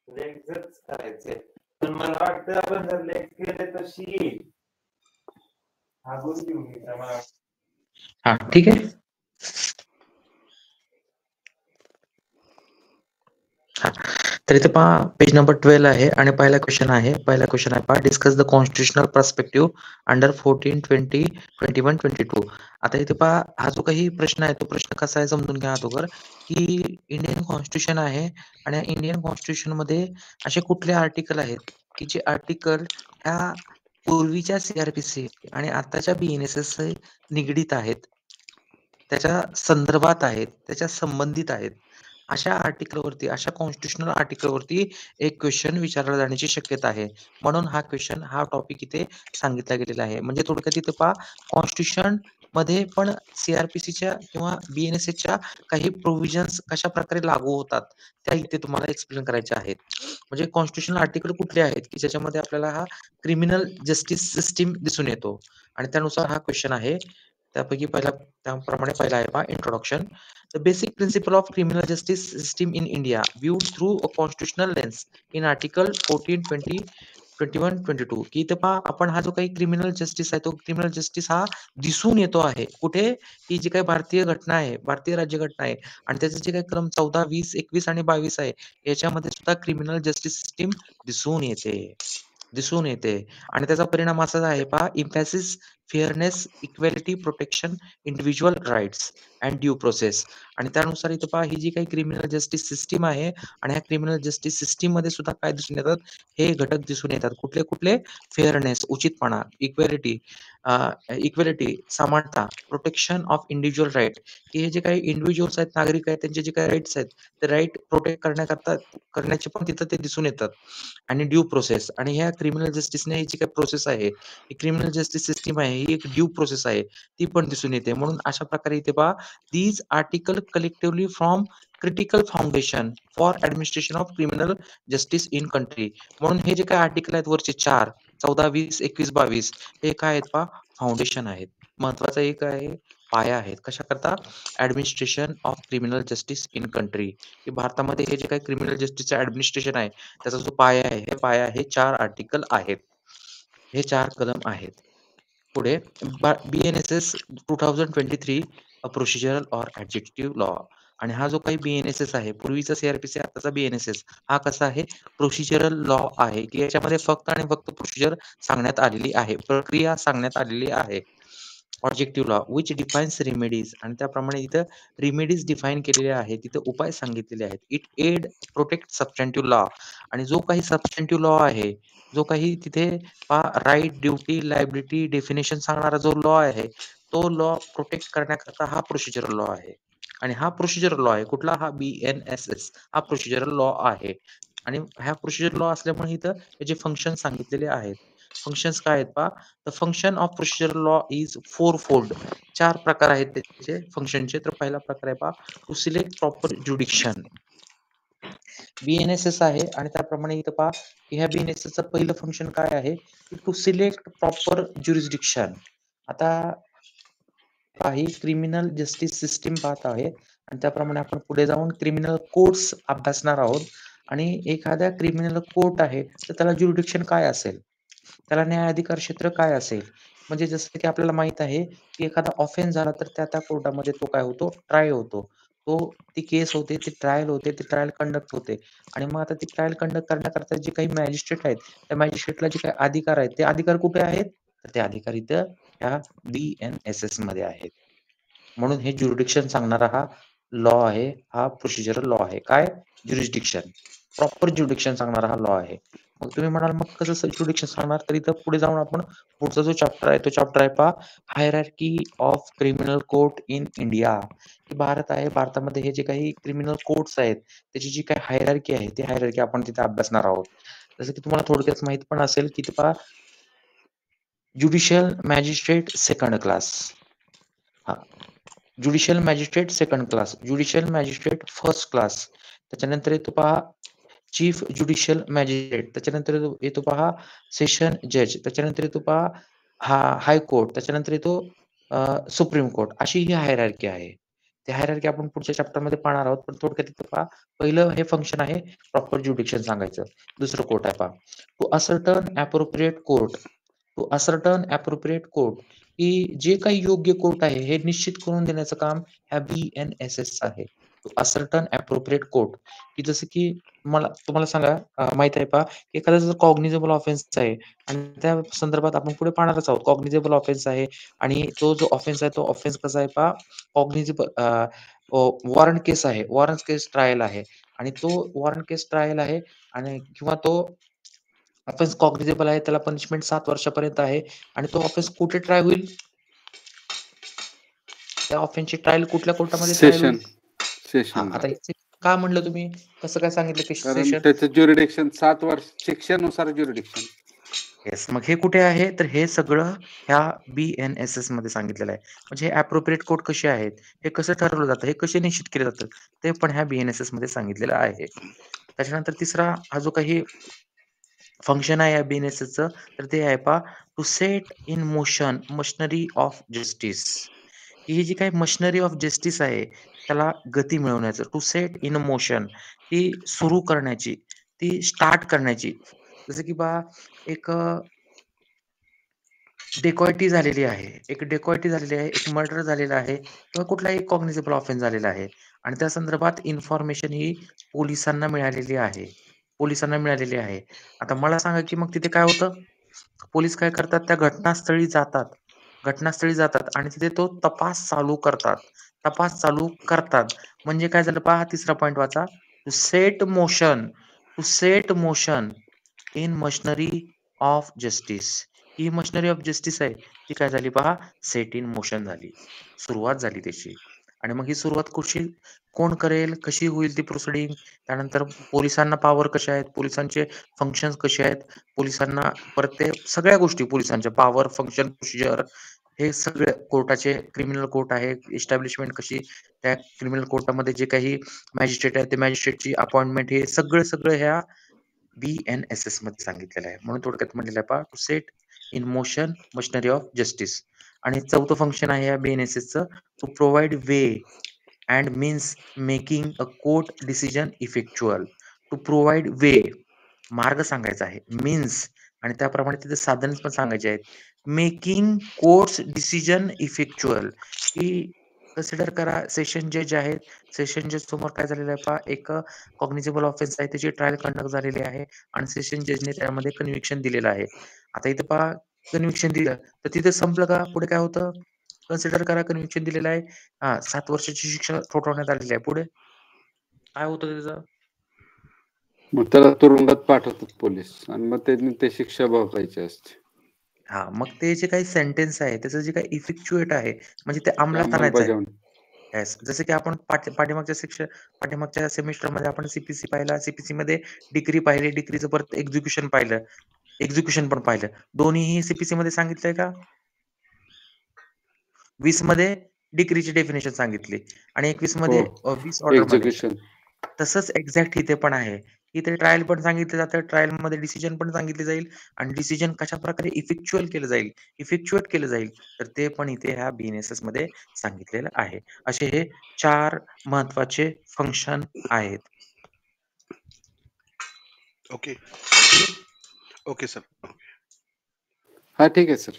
लेक्चरच करायचंय, पण मला वाटतं आपण जर लेक्च केले तशी येईल. हा बोल घेऊन घ्यायचा मला. हा ठीक आहे. हा तर इथे पहा पेज नंबर 12 आहे आणि पहिला क्वेश्चन आहे पहा discuss the constitutional perspective under 14, 20, 21, 22. आता इथे पहा हा जो काही प्रश्न आहे तो प्रश्न कसा आहे समजून घ्या अगोदर, की इंडियन कॉन्स्टिट्यूशन आहे आणि इंडियन कॉन्स्टिट्यूशन मध्ये असे कुठले आर्टिकल आहेत की जे आर्टिकल ह्या पूर्वीच्या सीआरपीसी आणि आताच्या बीएनएसएस निगडीत आहेत, त्याच्या संदर्भात आहेत, त्याच्या संबंधित आहेत. अशा आर्टिकलवरती, अशा कॉन्स्टिट्यूशनल आर्टिकलवरती एक क्वेश्चन विचारला जाण्याची शक्यता आहे. म्हणून हा क्वेश्चन, हा टॉपिक इथे सांगितला गेलेला आहे. म्हणजे थोडक्यात इथे पहा कॉन्स्टिट्यूशन मध्ये पण सीआरपीसीच्या किंवा बीएनएसएसच्या काही प्रोव्हिजन्स कशाप्रकारे लागू होतात, त्या इथे तुम्हाला एक्सप्लेन करायच्या आहेत. म्हणजे कॉन्स्टिट्यूशनल आर्टिकल कुठले आहेत, की ज्याच्यामध्ये आपल्याला हा क्रिमिनल जस्टिस सिस्टम दिसून येतो आणि त्यानुसार हा क्वेश्चन आहे. त्यापैकी त्याप्रमाणे पहिला आहे पहा introduction. The basic principle of criminal justice system in India viewed through a constitutional lens in Article 14, 20, 21, 22 की इथे पहा आपण हा जो काही क्रिमिनल जस्टिस आहे तो क्रिमिनल जस्टिस हा दिसून येतो आहे. कुठे? ही जी काही भारतीय घटना आहे, भारतीय राज्यघटना आहे आणि त्याचे जे काही कलम 14, 20, 21 आणि 22 आहे याच्यामध्ये सुद्धा क्रिमिनल जस्टिस सिस्टीम दिसून येते. दिसून येते आणि त्याचा परिणाम असा आहे पहा, एम्फॅसिस, fairness, equality, protection, individual rights and due process आणि त्यानुसार इथं पहा ही जी काही क्रिमिनल जस्टिस सिस्टीम आहे आणि ह्या क्रिमिनल जस्टिस सिस्टीम मध्ये सुद्धा काय दिसून येतात, हे घटक दिसून येतात. कुठले कुठले? फेअरनेस, उचितपणा, इक्वॅलिटी, समानता, प्रोटेक्शन ऑफ इंडिव्हिज्युअल राईट की हे जे काही इंडिव्हिज्युअल्स आहेत, नागरिक आहेत, त्यांचे जे काही राईट्स आहेत ते राईट प्रोटेक्ट करण्याचे पण तिथं ते दिसून येतात. आणि ड्यू प्रोसेस आणि ह्या क्रिमिनल जस्टिसने ही जी काही प्रोसेस आहे, ही क्रिमिनल जस्टिस सिस्टम आहे, ही एक ड्यू प्रोसेस आहे, ती पण दिसून येते. म्हणून अशा प्रकारे इथे पहा these article collectively form critical foundation for administration of criminal justice in country. म्हणून हे जे काही आर्टिकल आहेत वरचे 4, 14, 20, 21, 22 हे काय आहेत पहा, फाउंडेशन आहेत. महत्वाचं एक आहे, पाया आहेत. कशाकरता? Administration of criminal justice in country. की भारतामध्ये हे जे काही क्रिमिनल जस्टिसचं ऍडमिनिस्ट्रेशन आहे त्याचा जो पाया आहे, हे पाया हे 4 आर्टिकल आहेत. हे 4 कलम आहेत. पुढे BNSS 2023 procedural or adjective law आणि हा जो काही बीएनएसएस आहे, पूर्वीचा सीआरपीसी आताचा बीएनएसएस हा कसा आहे? प्रोसिजरल लॉ आहे, की याच्यामध्ये फक्त आणि फक्त प्रोसिजर सांगण्यात आलेली आहे, प्रक्रिया सांगण्यात आलेली आहे. Objective law which defines remedies आणि त्याप्रमाणे इथं रेमेडीज डिफाईन केलेले आहेत, तिथं उपाय सांगितलेले आहेत. इट एड प्रोटेक्ट सबस्टॅन्टिव्ह लॉ आणि जो काही सबस्टॅन्टिव्ह लॉ आहे, जो काही तिथे राईट, ड्युटी, लायबिलिटी, डेफिनेशन सांगणारा जो लॉ आहे, तो लॉ प्रोटेक्ट करण्याकरता हा प्रोसिजरल लॉ आहे. आणि हा प्रोसिजरल लॉ आहे. कुठला? हा बीएनएसएस हा प्रोसिजरल लॉ आहे. आणि ह्या प्रोसिजर लॉ असल्यामुळे इथं त्याचे फंक्शन सांगितलेले आहेत. फंक्शन्स काय आहेत पहा? The function of procedural law is fourfold. 4 प्रकार आहेत त्याचे फंक्शनचे. तर पहिला प्रकार आहे पहा, टू सिलेक्ट प्रॉपर ज्युडिक्शन. बीएनएसएस आहे आणि त्याप्रमाणे इथं पहा की ह्या बीएनएसएसचं पहिलं फंक्शन काय आहे, की टू सिलेक्ट प्रॉपर ज्युरिस्डिक्शन. आता ही क्रिमिनल जस्टिस सिस्टीम पाहत आहे आणि त्याप्रमाणे आपण पुढे जाऊन क्रिमिनल कोर्ट्स अभ्यासणार आहोत आणि एखाद्या क्रिमिनल कोर्ट आहे तर त्याला ज्युरिडिक्शन काय असेल, त्याला न्यायाधिकार क्षेत्र काय असेल. म्हणजे जसं की आपल्याला माहित आहे की एखादा ऑफेन्स झाला तर त्या त्या कोर्टामध्ये तो काय होतो, ट्राय होतो. ती केस होते, ती ट्रायल होते, ती ट्रायल कंडक्ट होते आणि मग आता ती ट्रायल कंडक्ट करण्याकरता जे काही मॅजिस्ट्रेट आहेत, त्या मॅजिस्ट्रेटला जे काही अधिकार आहेत, ते अधिकार कुठे आहेत? तर ते अधिकार इथं ह्या बीएनएसएस मध्ये आहेत. म्हणून हे ज्युरिडिक्शन सांगणारा हा लॉ आहे, हा प्रोसिजरल लॉ आहे. काय? ज्युरिस्डिक्शन. प्रॉपर ज्युरिडिक्शन सांगणारा हा लॉ आहे. मग तुम्ही म्हणाल मग कसं ज्युरिडिक्शन सांगणार? तर इथं पुढे जाऊन आपण पुढचा जो चॅप्टर आहे तो चॅप्टर आहे पहा, hierarchy of criminal court in India. की भारत आहे, भारतामध्ये हे जे काही क्रिमिनल कोर्ट्स आहेत, त्याची जी काही हायरार्की आहे, ती हायरार्की आपण तिथे अभ्यासणार आहोत. जसं की तुम्हाला थोडक्यात माहित पण असेल की इथे पहा, ज्युडिशियल मॅजिस्ट्रेट सेकंड क्लास. हां. Judicial magistrate second class, judicial magistrate first class. त्याच्यानंतर येतो पहा चीफ ज्युडिशियल मॅजिस्ट्रेट. त्याच्यानंतर येतो पहा सेशन जज. त्याच्यानंतर येतो पहा हायकोर्ट, त्याच्यानंतर येतो सुप्रीम कोर्ट, अशी ही हायरार्की आहे. ती हायरार्की आपण पुढच्या चॅप्टरमध्ये पाहणार आहोत. पण थोडक्यात इथं पहा, पहिलं हे फंक्शन आहे प्रॉपर ज्युडिक्शन सांगायचं. दुसरं कोर्ट आहे पहा. To ascertain appropriate court, to ascertain appropriate court, की जे काही योग्य कोर्ट आहे हे निश्चित करून देण्याचं काम ह्या BNSSचं आहे. टू असर्टन अप्रोप्रिएट कोर्ट, की जसं की तुम्हाला सांगा माहीत आहे पहा, एखादा जर कॉग्निझेबल ऑफेन्स आहे आणि त्या संदर्भात आपण पुढे पाहणारच आहोत. कॉग्निझेबल ऑफेन्स आहे आणि तो जो ऑफेन्स आहे, तो ऑफेन्स कसा आहे पहा, कॉग्निझेबल वॉरंट केस आहे. वॉरंट केस ट्रायल आहे आणि तो वॉरंट केस ट्रायल आहे आणि किंवा तो ऑफेन्स कॉग्निझेबल आहे. त्याला पनिशमेंट 7 वर्षापर्यंत आहे आणि तो ऑफेन्स कुठे ट्राय होईल? त्या ऑफेन्सची ट्रायल कुठल्या कोर्टामध्ये ट्रायल होईल? सेशनला. आता इथे का म्हणलं तुम्ही? कसं काय सांगितलं की कारण सेशन? त्याचं ज्युरिडिक्शन 7 वर्ष शिक्षेनुसार ज्युरिडिक्शन. येस. मग हे कुठे आहे? तर हे सगळं ह्या BNSSमध्ये सांगितलेलं आहे. म्हणजे हे अप्रोप्रिएट कोर्ट कसे आहेत? हे कसं ठरवलं जातं? हे कसे निश्चित केले जातं? ते पण ह्या BNSSमध्ये सांगितलेलं आहे. त्याच्यानंतर तिसरा हा जो काही फंक्शन आहे या BNSSचं, तर ते आहे पहा, to set in motion machinery of justice. ही जी काही मशिनरी ऑफ जस्टिस आहे, त्याला गती मिळवण्याचं, टू सेट इन मोशन, ती सुरू करण्याची, ती स्टार्ट करण्याची. जसं की पहा एक डेकॉइटी झालेली आहे. एक डेकॉइटी झालेली आहे, एक मर्डर झालेला आहे किंवा कुठलाही कॉग्निझेबल ऑफेन्स झालेला आहे आणि त्या संदर्भात इन्फॉर्मेशन ही पोलिसांना मिळालेली आहे. पोलिसांना मिळालेली आहे. आता मला सांगा, की मग तिथे काय होतं? पोलीस काय करतात? त्या घटनास्थळी जातात. घटनास्थळी जातात आणि तिथे तो तपास चालू करतात. तपास चालू करतात. म्हणजे काय झालं पहा, तिसरा पॉइंट वाचा. To set motion, to set motion in machinery of justice. ही मशिनरी ऑफ जस्टिस आहे, ती काय झाली पहा, सेट इन मोशन झाली. सुरुवात झाली त्याची. आणि मग ही सुरुवात कोण करेल? कशी होईल ती प्रोसिडिंग? त्यानंतर पोलिसांना पॉवर कशा आहेत? पोलिसांचे फंक्शन्स कसे आहेत? पोलिसांना परत ते सगळ्या गोष्टी पोलिसांच्या पॉवर, फंक्शन, प्रोसिजर हे सगळे कोर्टाचे क्रिमिनल कोर्ट आहे, एस्टॅब्लिशमेंट कशी, त्या क्रिमिनल कोर्टामध्ये जे काही मॅजिस्ट्रेट आहेत, ते मॅजिस्ट्रेटची अपॉइंटमेंट हे सगळं ह्या BNSSमध्ये सांगितलेलं आहे. म्हणून थोडक्यात म्हटलेलं आहे पहा, to set in motion machinery of justice. आणि चौथं फंक्शन आहे या BNSSचं, to provide way and means making a court decision effectual. To provide way, मार्ग सांगायचा आहे. मीन्स आणि त्याप्रमाणे तिथे साधन पण सांगायचे आहेत. मेकिंग कोर्ट्स डिसिजन इफेक्च्युअल, की कन्सिडर करा सेशन जज आहेत. सेशन जज समोर काय झालेलं आहे पहा, एक कॉग्निझेबल ऑफेन्स आहे, त्याची ट्रायल कंडक्ट झालेली आहे आणि सेशन जजने त्यामध्ये कन्व्हिक्शन दिलेलं आहे. आता इथं पहा, कन्व्हिक्शन दिलं तर तिथे संपलं का? पुढे काय होतं? कन्सिडर करा, कन्व्हिक्शन दिलेलं आहे. 7 वर्षाची शिक्षा ठोठावण्यात आलेली आहे. पुढे काय होतं त्याचं? मग त्याला तुरुंगात पाठवतात पोलीस आणि मग त्यांनी ते शिक्षा भोगायची असते. मग ते जे काही सेंटेन्स आहे, त्याचं जे काही इफेक्च्युएट आहे, म्हणजे ते अंमलात आणायचं आहे. अंमलबजावणी. येस. जसं की आपण पाठीमागच्या सेमिस्टरमध्ये आपण CPC पाहिला. CPCमध्ये डिग्री पाहिली, डिग्रीचं परत एक्झिक्युशन पाहिलं. एक्झिक्युशन पण पाहिलं. दोन्हीही CPCमध्ये सांगितलंय का? 20 मध्ये डिग्रीची डेफिनिशन सांगितली आणि 21 मध्ये हो. 20 ऑर्डरमध्ये. एक्झिक्युशन. तसंच एक्झॅक्ट इथे पण आहे. इथे ट्रायल पण सांगितलं जातं. ट्रायलमध्ये डिसिजन पण सांगितले जाईल आणि डिसिजन कशाप्रकारे इफेक्च्युएट केलं जाईल. तर ते पण इथे ह्या BNSSमध्ये सांगितलेलं आहे. असे हे 4 महत्त्वाचे फंक्शन आहेत. ओके. Okay sir. हा, ठीक आहे सर.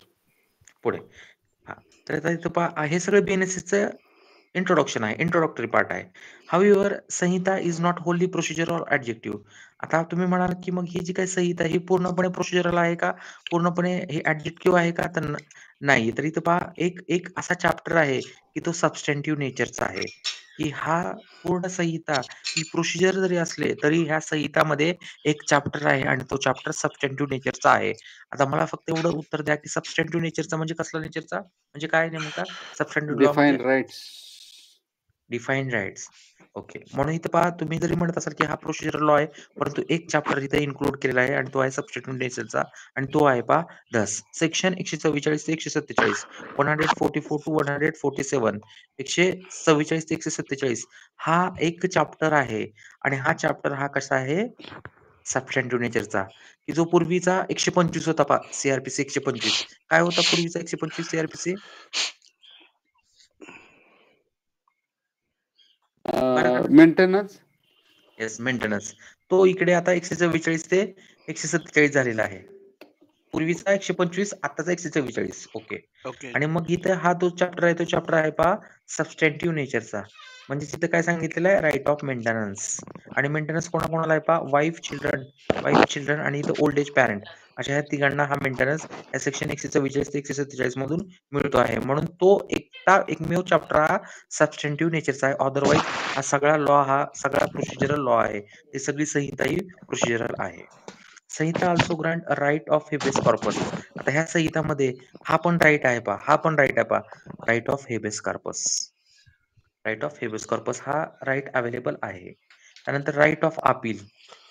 पुढे. तर आता इथं पहा, हे सगळं BNSSचं इंट्रोडक्शन आहे, इंट्रोडक्टरी पार्ट आहे. हाऊएव्हर संहिता is not Holy procedure or adjective. आता तुम्ही म्हणाल, की मग ही जी काही संहिता ही पूर्णपणे प्रोसिजरल आहे का? पूर्णपणे हे ॲडजेक्टिव्ह आहे का? तर नाही. तर इथं पहा, एक असा चॅप्टर आहे, की तो सबस्टॅन्टिव्ह नेचरचा आहे, की हा पूर्ण संहिता ही प्रोसिजर जरी असले, तरी ह्या संहितामध्ये एक चॅप्टर आहे आणि तो चॅप्टर सबस्टॅन्टिव्ह नेचरचा आहे. आता मला फक्त एवढं उत्तर द्या, की सबस्टॅन्टिव्ह नेचरचा म्हणजे कसला नेचरचा? म्हणजे काय नेमका सबस्टॅन्टिव्ह लॉ म्हणजे? Define rights. Defined rights. Okay. म्हणून इथं पहा, तुम्ही जरी म्हणत असाल, की हा प्रोसिजरल लॉ आहे, परंतु एक चॅप्टर इथे इन्क्लूड केलेला आहे आणि तो आहे सबस्टिट्यूट नेचरचा आणि तो आहे पहा धस. सेक्शन 144 ते 147, 144 टू 147, 144 ते 147 हा एक चॅप्टर आहे आणि हा चॅप्टर हा कसा आहे? सबस्टॅन्टिव्ह नेचरचा. की जो पूर्वीचा 125 होता पहा सीआरपीसी 125. काय होता पूर्वीचा 125 सीआरपीसी? मेंटेनन्स. Yes, maintenance. तो इकडे आता 144 ते 147 झालेला आहे. पूर्वीचा 125, आताचा 144. ओके. ओके. आणि मग इथं हा जो चॅप्टर आहे तो चॅप्टर आहे पहा सबस्टॅन्टिव्ह नेचरचा. म्हणजे तिथं काय सांगितलेलं आहे राईट ऑफ मेंटेनन्स. आणि मेंटेनन्स कोणाकोणाला आहे पहा वाईफ चिल्ड्रन आणि इथं ओल्ड एज पॅरेंट अशा ह्या तिघांना हा मेंटेनन्स या सेक्शन 144 ते 147 मधून मिळतो आहे. म्हणून तो एकमेव चॅप्टर हा सबस्टॅन्टिव्ह नेचरचा आहे. अदरवाईज हा सगळा प्रोसिजरल लॉ आहे. ती सगळी संहिता ही प्रोसिजरल आहे. संहिता also grant a right of habeas corpus. आता ह्या संहितामध्ये हा पण राईट आहे पहा right of habeas corpus. Right of habeas corpus हा राईट अवेलेबल आहे. त्यानंतर राईट ऑफ अपील.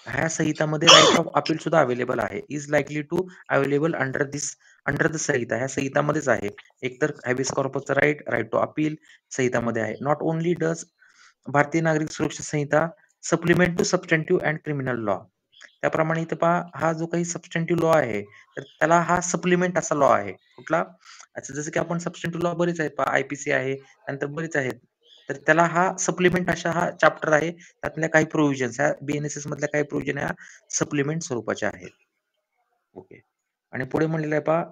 ह्या संहितामध्ये राईट ऑफ अपील सुद्धा अवेलेबल आहे. Is likely to available under the Sanhita. ह्या संहितामध्येच आहे. एकतर हेबेस कॉर्पसचा राईट टू अपील संहितामध्ये आहे. Not only does Bharatiya Nagarik Suraksha Sanhita supplement to सबस्टॅन्टिव्ह and criminal law. त्याप्रमाणे इथं पहा हा जो काही सबस्टॅन्टिव्ह लॉ आहे तर त्याला हा सप्लिमेंट असा लॉ आहे. कुठला? अच्छा, जसं की आपण सबस्टॅन्टिव्ह लॉ बरेच आहेत पहा आयपीसी आहे, त्यानंतर बरेच आहेत. तर त्याला हा सप्लिमेंट अशा हा चॅप्टर आहे. त्यातल्या काही प्रोव्हिजन्स ह्या बीएनएसएस मधल्या काही प्रोव्हिजन ह्या सप्लिमेंट स्वरूपाच्या आहेत. ओके. आणि पुढे म्हणलेलं आहे पहा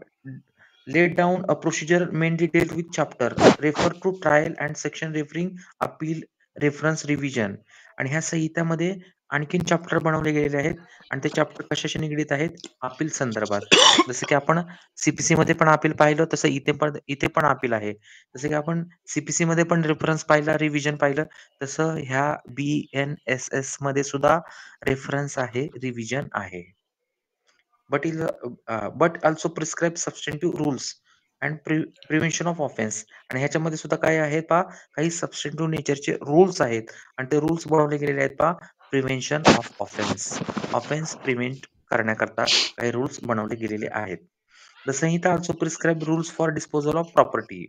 laid down a procedure mainly dealt with chapter refer to trial and section referring appeal reference revision. आणि ह्या संहितामध्ये आणखीन चॅप्टर बनवले गेलेले आहेत आणि ते चॅप्टर कशाशी निगडीत आहेत? अपील संदर्भात. जसं की आपण सीपीसी मध्ये पण अपील पाहिलं तसं इथे पण अपील आहे. जसं की आपण सीपीसी मध्ये पण रेफरन्स पाहिला, रिव्हिजन पाहिलं, तसं ह्या बीएनएसएस मध्ये सुद्धा रेफरन्स आहे, रिव्हिजन आहे. But also prescribe substantive rules and prevention of offence. आणि ह्याच्यामध्ये सुद्धा काय आहे पहा काही सबस्टॅन्टिव्ह नेचरचे रूल्स आहेत आणि ते रूल्स बनवले गेलेले आहेत पहा प्रिव्हेन्शन ऑफ ऑफेन्स प्रिव्हेंट करण्याकरता काही रूल्स बनवले गेलेले आहेत. द संहिता also prescribe rules for disposal of property.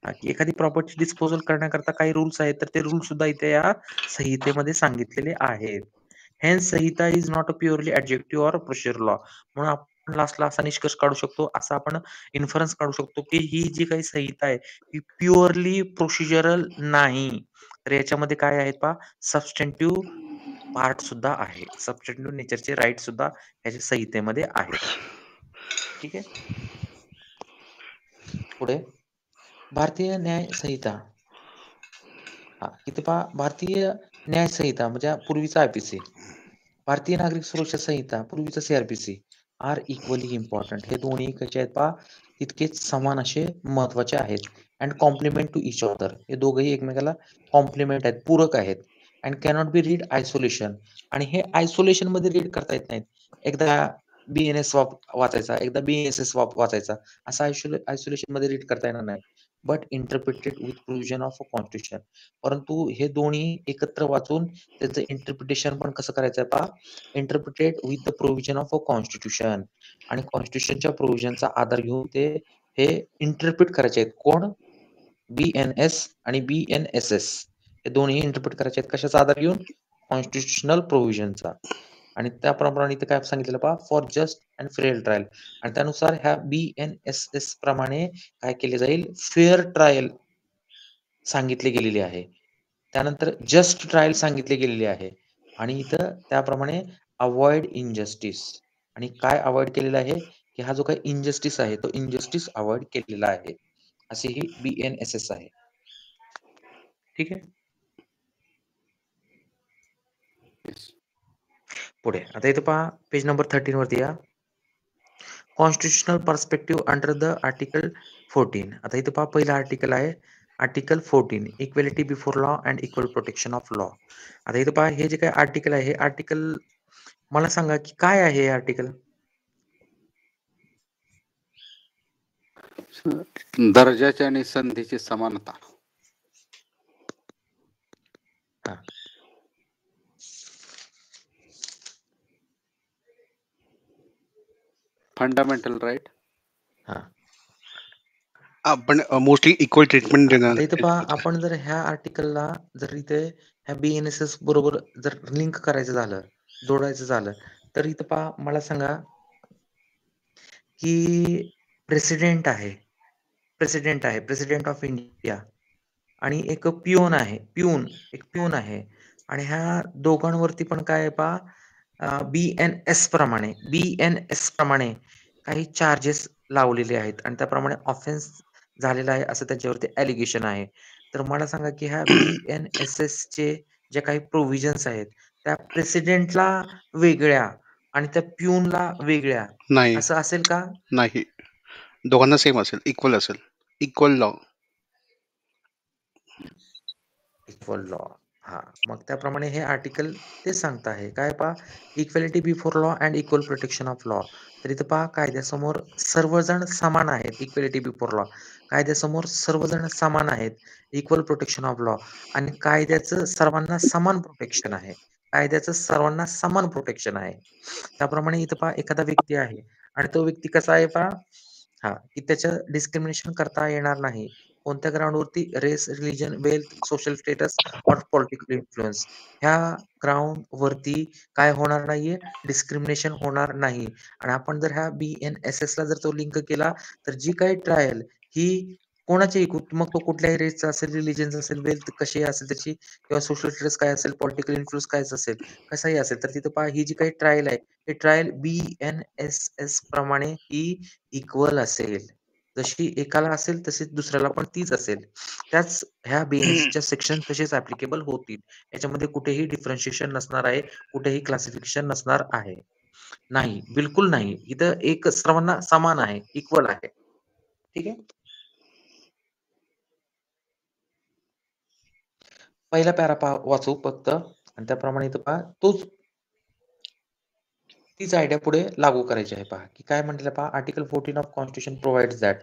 की एखादी प्रॉपर्टी डिस्पोजल करण्याकरता काही रूल्स आहेत तर ते रूल्स सुद्धा इथे या संहितेमध्ये सांगितलेले आहेत. हेन्स संहिता is not a purely objective or procedure law. म्हणून आपण लास्टला असा निष्कर्ष काढू शकतो, असा आपण इन्फरन्स काढू शकतो की ही जी काही संहिता आहे ही प्युअरली प्रोसिजरल नाही. तर याच्यामध्ये काय आहेत पहा सबस्टॅन्टिव्ह पार्ट सुद्धा आहे. सबस्टॅन्टिव्ह नेचरचे राईट सुद्धा याच्या संहितेमध्ये आहेत. ठीक आहे. पुढे भारतीय न्याय संहिता. इथे पहा भारतीय न्याय संहिता म्हणजे पूर्वीचा आयपीसी, भारतीय नागरिक सुरक्षा संहिता पूर्वीचा सीआरपीसी आर इक्वली इम्पॉर्टंट. हे दोन्ही कसे आहेत पहा तितकेच समान असे महत्वाचे आहेत. And complement to each other. हे दोघंही एकमेकाला कॉम्प्लिमेंट आहेत, पूरक आहेत. And cannot be read isolation. आणि हे आयसोलेशन मध्ये रीड करता येत नाहीत. एकदा बीएनएस वाचायचा, एकदा बीएनएसएस वाचायचा, असं आयसोलेशन मध्ये रीड करता येणार नाही. But interpreted with provision of a constitution. परंतु हे दोन्ही एकत्र वाचून त्याचं इंटरप्रिटेशन पण कसं करायचं आहे पहा interpreted with the provision of a constitution. आणि कॉन्स्टिट्यूशनच्या प्रोव्हिजनचा आधार घेऊन ते हे इंटरप्रिट करायचे आहेत. कोण? बीएनएस आणि बीएनएसएस हे दोन्ही इंटरप्रिट करायचे आहेत. कशाचा आधार घेऊन? कॉन्स्टिट्यूशनल प्रोव्हिजनचा. आणि त्याप्रमाणे इथे काय सांगितलेलं पहा for just and fair trial. आणि त्यानुसार ह्या बीएनएसएस प्रमाणे काय केले जाईल? फेअर ट्रायल सांगितले गेलेले आहे. त्यानंतर जस्ट ट्रायल सांगितले गेलेले आहे. आणि इथं त्याप्रमाणे अवॉइड इनजस्टिस. आणि काय अवॉइड केलेलं आहे की हा जो काही इनजस्टिस आहे तो इनजस्टिस अवॉइड केलेला आहे. अशी ही बीएनएसएस आहे. ठीक आहे. पुढे आता इथं पहा पेज नंबर 13 वरती या constitutional perspective under the article 14. आता इथं पहा पहिला आर्टिकल आहे article 14 equality before law and equal protection of law. आता इथं पहा हे जे काही आर्टिकल आहे आर्टिकल मला सांगा की काय आहे हे आर्टिकल? दर्जाची आणि संधीची समानता. Fundamental right. आपण मोस्टली इक्वल ट्रीटमेंट देणार. आता इथं पहा आपण जर ह्या आर्टिकलला जर इथे ह्या बीएनएसएस बरोबर जर लिंक करायचं झालं जोडायचं झालं तर इथं पहा मला सांगा की प्रेसिडेंट आहे प्रेसिडेंट ऑफ इंडिया आणि एक पिऊन आहे एक पिऊन आहे आणि ह्या दोघांवरती पण काय आहे पहा BNS प्रमाणे काही चार्जेस लावलेले आहेत आणि त्याप्रमाणे ऑफेन्स झालेला आहे असं त्याच्यावरती ॲलिगेशन आहे. तर मला सांगा की ह्या BNSS चे जे काही प्रोव्हिजन्स आहेत त्या प्रेसिडेंटला वेगळ्या आणि त्या पिऊनला वेगळ्या नाही, असं असेल का? नाही. दोघांना सेम असेल, इक्वल असेल. Equal law. Equal law. हां, मग त्याप्रमाणे हे आर्टिकल तेच सांगत आहे. काय पहा equality before law and equal protection of law. तर इथं पहा कायद्यासमोर सर्वजण समान आहेत. Equality before law. कायद्यासमोर सर्वजण समान आहेत. इक्वल प्रोटेक्शन ऑफ लॉ आणि कायद्याचं सर्वांना समान प्रोटेक्शन आहे. कायद्याचं सर्वांना समान प्रोटेक्शन आहे. त्याप्रमाणे इथं पहा एखादा व्यक्ती आहे आणि तो व्यक्ती कसा आहे पहा हां, की त्याचं डिस्क्रिमिनेशन करता येणार नाही. कोणत्या ग्राउंडवरती race, religion, wealth, social status or political influence ह्या ग्राउंडवरती काय होणार नाहीये? डिस्क्रिमिनेशन होणार नाही. आणि आपण जर ह्या BNSSला जर तो लिंक केला, तर जी काही ट्रायल ही कोणाचीही मग तो कुठल्याही रेसचा असेल, रिलिजनचा असेल, वेल्थ कशी असेल त्याची किंवा सोशल स्टेटस काय असेल, पॉलिटिकल इन्फ्लुअन्स काय असेल, कसाही असेल, तर तिथं पहा ही जी काही ट्रायल आहे, ही ट्रायल BNSS प्रमाणे ही इक्वल असेल. जशी एकाला असेल तशीच दुसऱ्याला पण तीच असेल. त्याच ह्या BNSSच्या सेक्शन तसेच ॲप्लिकेबल होतील. याच्यामध्ये कुठेही डिफरन्शिएशन नसणार आहे, कुठेही क्लासिफिकेशन नसणार आहे. नाही, बिलकुल नाही. इथं एक सर्वांना समान आहे, इक्वल आहे. ठीक आहे. पहिला पॅरा वाचू फक्त आणि त्याप्रमाणे इथं पहा तीच आयडिया पुढे लागू करायची आहे पहा, की काय म्हटलं पहा article 14 of constitution provides that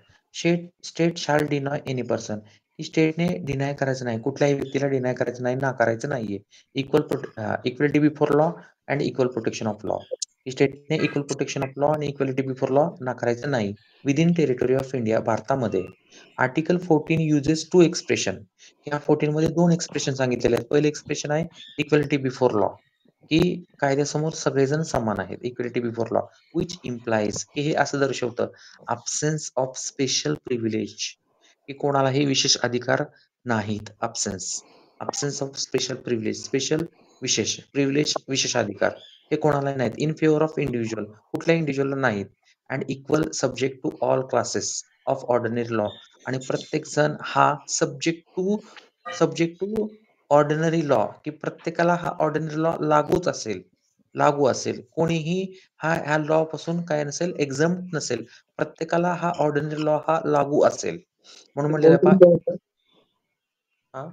state शाल डिनाय एनी पर्सन की स्टेटने डिनाय करायचं नाही, कुठल्याही व्यक्तीला डिनाय करायचं नाही, नाकारायचं नाहीये. Equality before law and equal protection of law. की स्टेटने इक्वल प्रोटेक्शन ऑफ लॉ आणि इक्वॅलिटी बिफोर लॉ नाकारायचं नाही. विदिन टेरिटरी ऑफ इंडिया भारतामध्ये. Article 14 uses two expression. ह्या 14 मध्ये 2 एक्सप्रेशन सांगितलेले आहेत. पहिलं एक्सप्रेशन आहे इक्वॅलिटी बिफोर लॉ. की कायद्यासमोर सगळेजण समान आहेत. Equality before law which implies की हे असं दर्शवतं अब्सेन्स ऑफ स्पेशल प्रिव्हिलेज की कोणालाही विशेष अधिकार नाहीत. अब्सेन्स ऑफ स्पेशल प्रिव्हिलेज विशेष प्रिव्हिलेज विशेष अधिकार हे कोणालाही नाहीत. इन फेवर ऑफ इंडिव्हिज्युअल कुठल्याही इंडिव्हिज्युअलला नाहीत. And equal subject to all classes of ordinary law आणि प्रत्येक जण हा सब्जेक्ट टू ऑर्डिनरी लॉ की प्रत्येकाला हा ऑर्डिनरी लॉ लागू असेल. कोणीही ह्या लॉ पासून काय नसेल एक्झम्प्ट नसेल. प्रत्येकाला हा ऑर्डिनरी लॉ हा लागू असेल. म्हणून म्हटलेलं आहे पहा हां.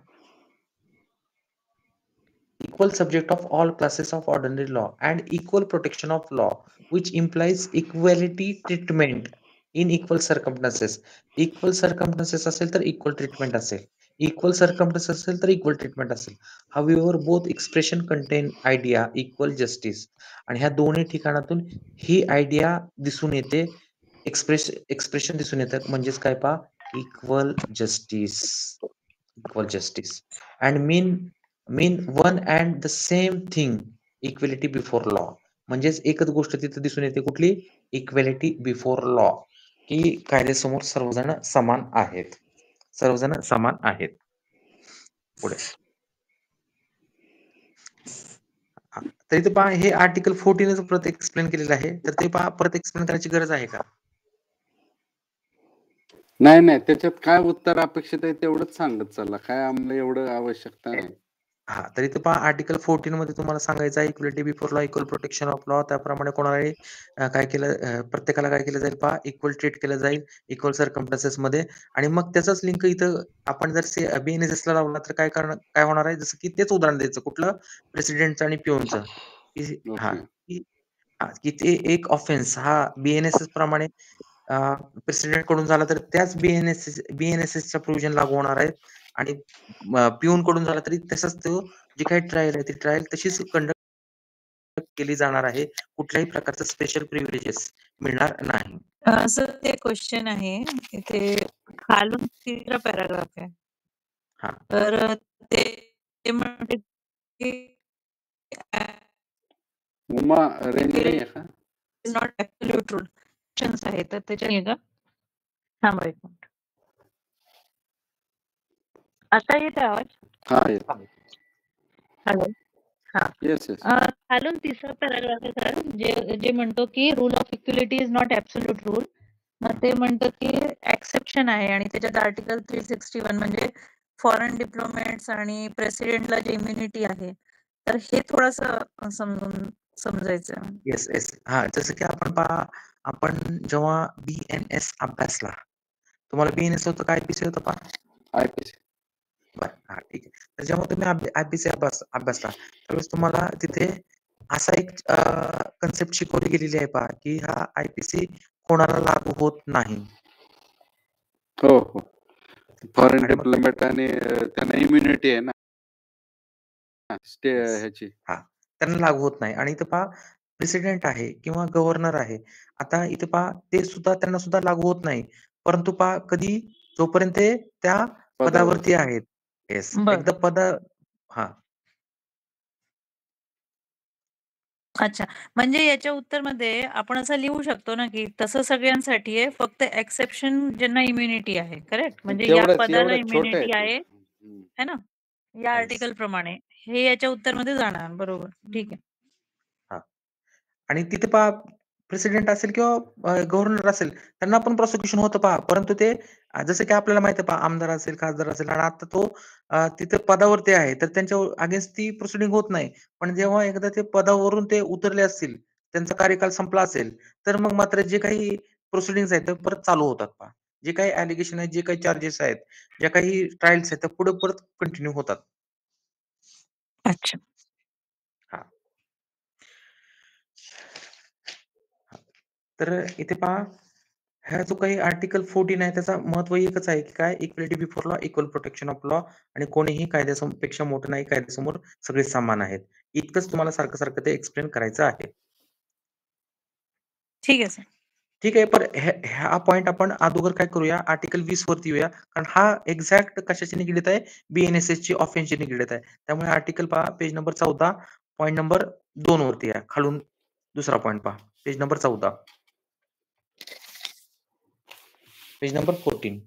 Equal subject of all classes of ordinary law and equal protection of law which implies equality treatment in equal circumstances. Equal circumstances असेल तर equal treatment असेल. Equal circumstances असेल तर equal treatment असेल. However, both expression contain idea equal justice. आणि ह्या दोन्ही ठिकाणातून ही idea दिसून येते. एक्सप्रेशन दिसून येतं म्हणजेच काय पहा equal justice and mean one and the same thing equality before law. म्हणजेच एकच गोष्ट तिथं दिसून येते कुठली इक्वॅलिटी बिफोर लॉ की कायद्यासमोर सर्वजण समान आहेत. पुढे तर इथे पहा हे आर्टिकल 14 परत एक्सप्लेन केलेलं आहे. तर ते पहा परत एक्सप्लेन करायची गरज आहे का? नाही त्याच्यात काय उत्तर अपेक्षित आहे तेवढंच सांगत चला. काय आम्हाला एवढं आवश्यकता नाही. हां, तर इथे पहा आर्टिकल 14 मध्ये तुम्हाला सांगायचं आहे equality before law, equal protection of law. त्याप्रमाणे कोणालाही प्रत्येकाला काय केलं जाईल पहा इक्वल ट्रीट केलं जाईल इक्वल सर्कमस्टन्सेस मध्ये. आणि मग त्याचाच लिंक इथं आपण जर BNSSला लावला तर काय होणार आहे जसं की तेच उदाहरण द्यायचं कुठलं प्रेसिडेंटचं आणि पिऊनचं ओके. की ते एक ऑफेन्स हा BNSS प्रमाणे प्रेसिडेंट कडून झाला तर त्याच BNSSच्या प्रोव्हिजन लागू होणार आहेत आणि पिऊन कडून झाला तरी तसंच तो जी काही ट्रायल आहे ती ट्रायल तशीच कंडक्ट केली जाणार आहे. कुठल्याही प्रकारचं स्पेशल प्रिव्हिलेजेस मिळणार नाही. असं ते क्वेश्चन आहे. इथे खालून 3रा पॅराग्राफ आहे. हां. तर ते म्हणते की उमा रेंज नाही आहे का? Is not absolute rule. Protections आहेत तर त्याच्या का थांबा एक मिनिट. आता येते आवाज? हा येत हॅलो. हा. येस येस खालून तिसरा पॅराग्राफ आहे सर, जे जे म्हणतो की rule of equality is not absolute rule. मग ते म्हणतं की एक्सेप्शन आहे आणि त्याच्यात आर्टिकल 361 म्हणजे फॉरेन डिप्लोमॅट्स आणि प्रेसिडेंटला जे इम्युनिटी आहे, तर हे थोडंसं समजायचं. येस येस हा, जसं की आपण जेव्हा BNS अभ्यासला, तुम्हाला BNS होतं काय IPC होतं IPC बरं हा ठीक आहे. तर जेव्हा तुम्ही IPC अभ्यासला त्यावेळेस तुम्हाला तिथे असा एक कन्सेप्ट शिकवली गेलेली आहे की हा IPC कोणाला लागू होत नाही. हो हो फॉरेन आणि मग डिप्लोमॅट आणि त्यांना इम्युनिटी आहे ना Yes. ह्याची. हा, त्यांना लागू होत नाही. आणि इथं प्रेसिडेंट आहे किंवा गव्हर्नर आहे. आता इथं ते सुद्धा त्यांना सुद्धा लागू होत नाही. परंतु कधी जोपर्यंत ते त्या पदावरती आहेत. येस. बरं. एकदा हां. अच्छा. म्हणजे याच्या उत्तरमध्ये आपण असं लिहू शकतो ना, की तसं सगळ्यांसाठी आहे, फक्त एक्सेप्शन ज्यांना इम्युनिटी आहे. करेक्ट? म्हणजे या पदाला एवढंच छोटं आहे इम्युनिटी ते. आहे, है ना? या येस. आर्टिकल प्रमाणे. हे याच्या उत्तरमध्ये जाणार. बरोबर. ठीक आहे. हां. आणि तिथे प्रेसिडेंट असेल किंवा गव्हर्नर असेल, त्यांना पण प्रॉसिक्युशन होतं परंतु ते जसं की आपल्याला माहिती आहे आमदार असेल, खासदार असेल आणि आता तो तिथे पदावरती आहे, तर त्यांच्या अगेन्स्ट ती प्रोसिडिंग होत नाही. पण जेव्हा एकदा ते पदावरून ते उतरले असतील, त्यांचा कार्यकाल संपला असेल, तर मग मात्र जे काही प्रोसिडिंग्ज आहेत, ते परत चालू होतात जे काही ॲलिगेशन आहेत, जे काही चार्जेस आहेत, ज्या काही ट्रायल्स आहेत, त्या पुढे परत कंटिन्यू होतात. अच्छा. हां. तर इथे हा जो काही आर्टिकल 14 आहे त्याचं महत्व एकच आहे की काय equality before law, equal protection of law आणि कोणीही कायद्यापेक्षा मोठं नाही, कायद्यासमोर सगळे समान आहेत. इतकंच तुम्हाला सारखं ते एक्सप्लेन करायचं आहे. ठीक आहे सर. ठीक आहे. पण हा पॉइंट आपण अगोदर काय करूया, आर्टिकल 20 वरती येऊया. कारण हा एक्झॅक्ट कशाशी निगडीत आहे, BNSS ची ऑफेन्सची निगडीत आहे. त्यामुळे article page number 14 point number 2 वरती या. खालून दुसरा point page number 14. Page number 14.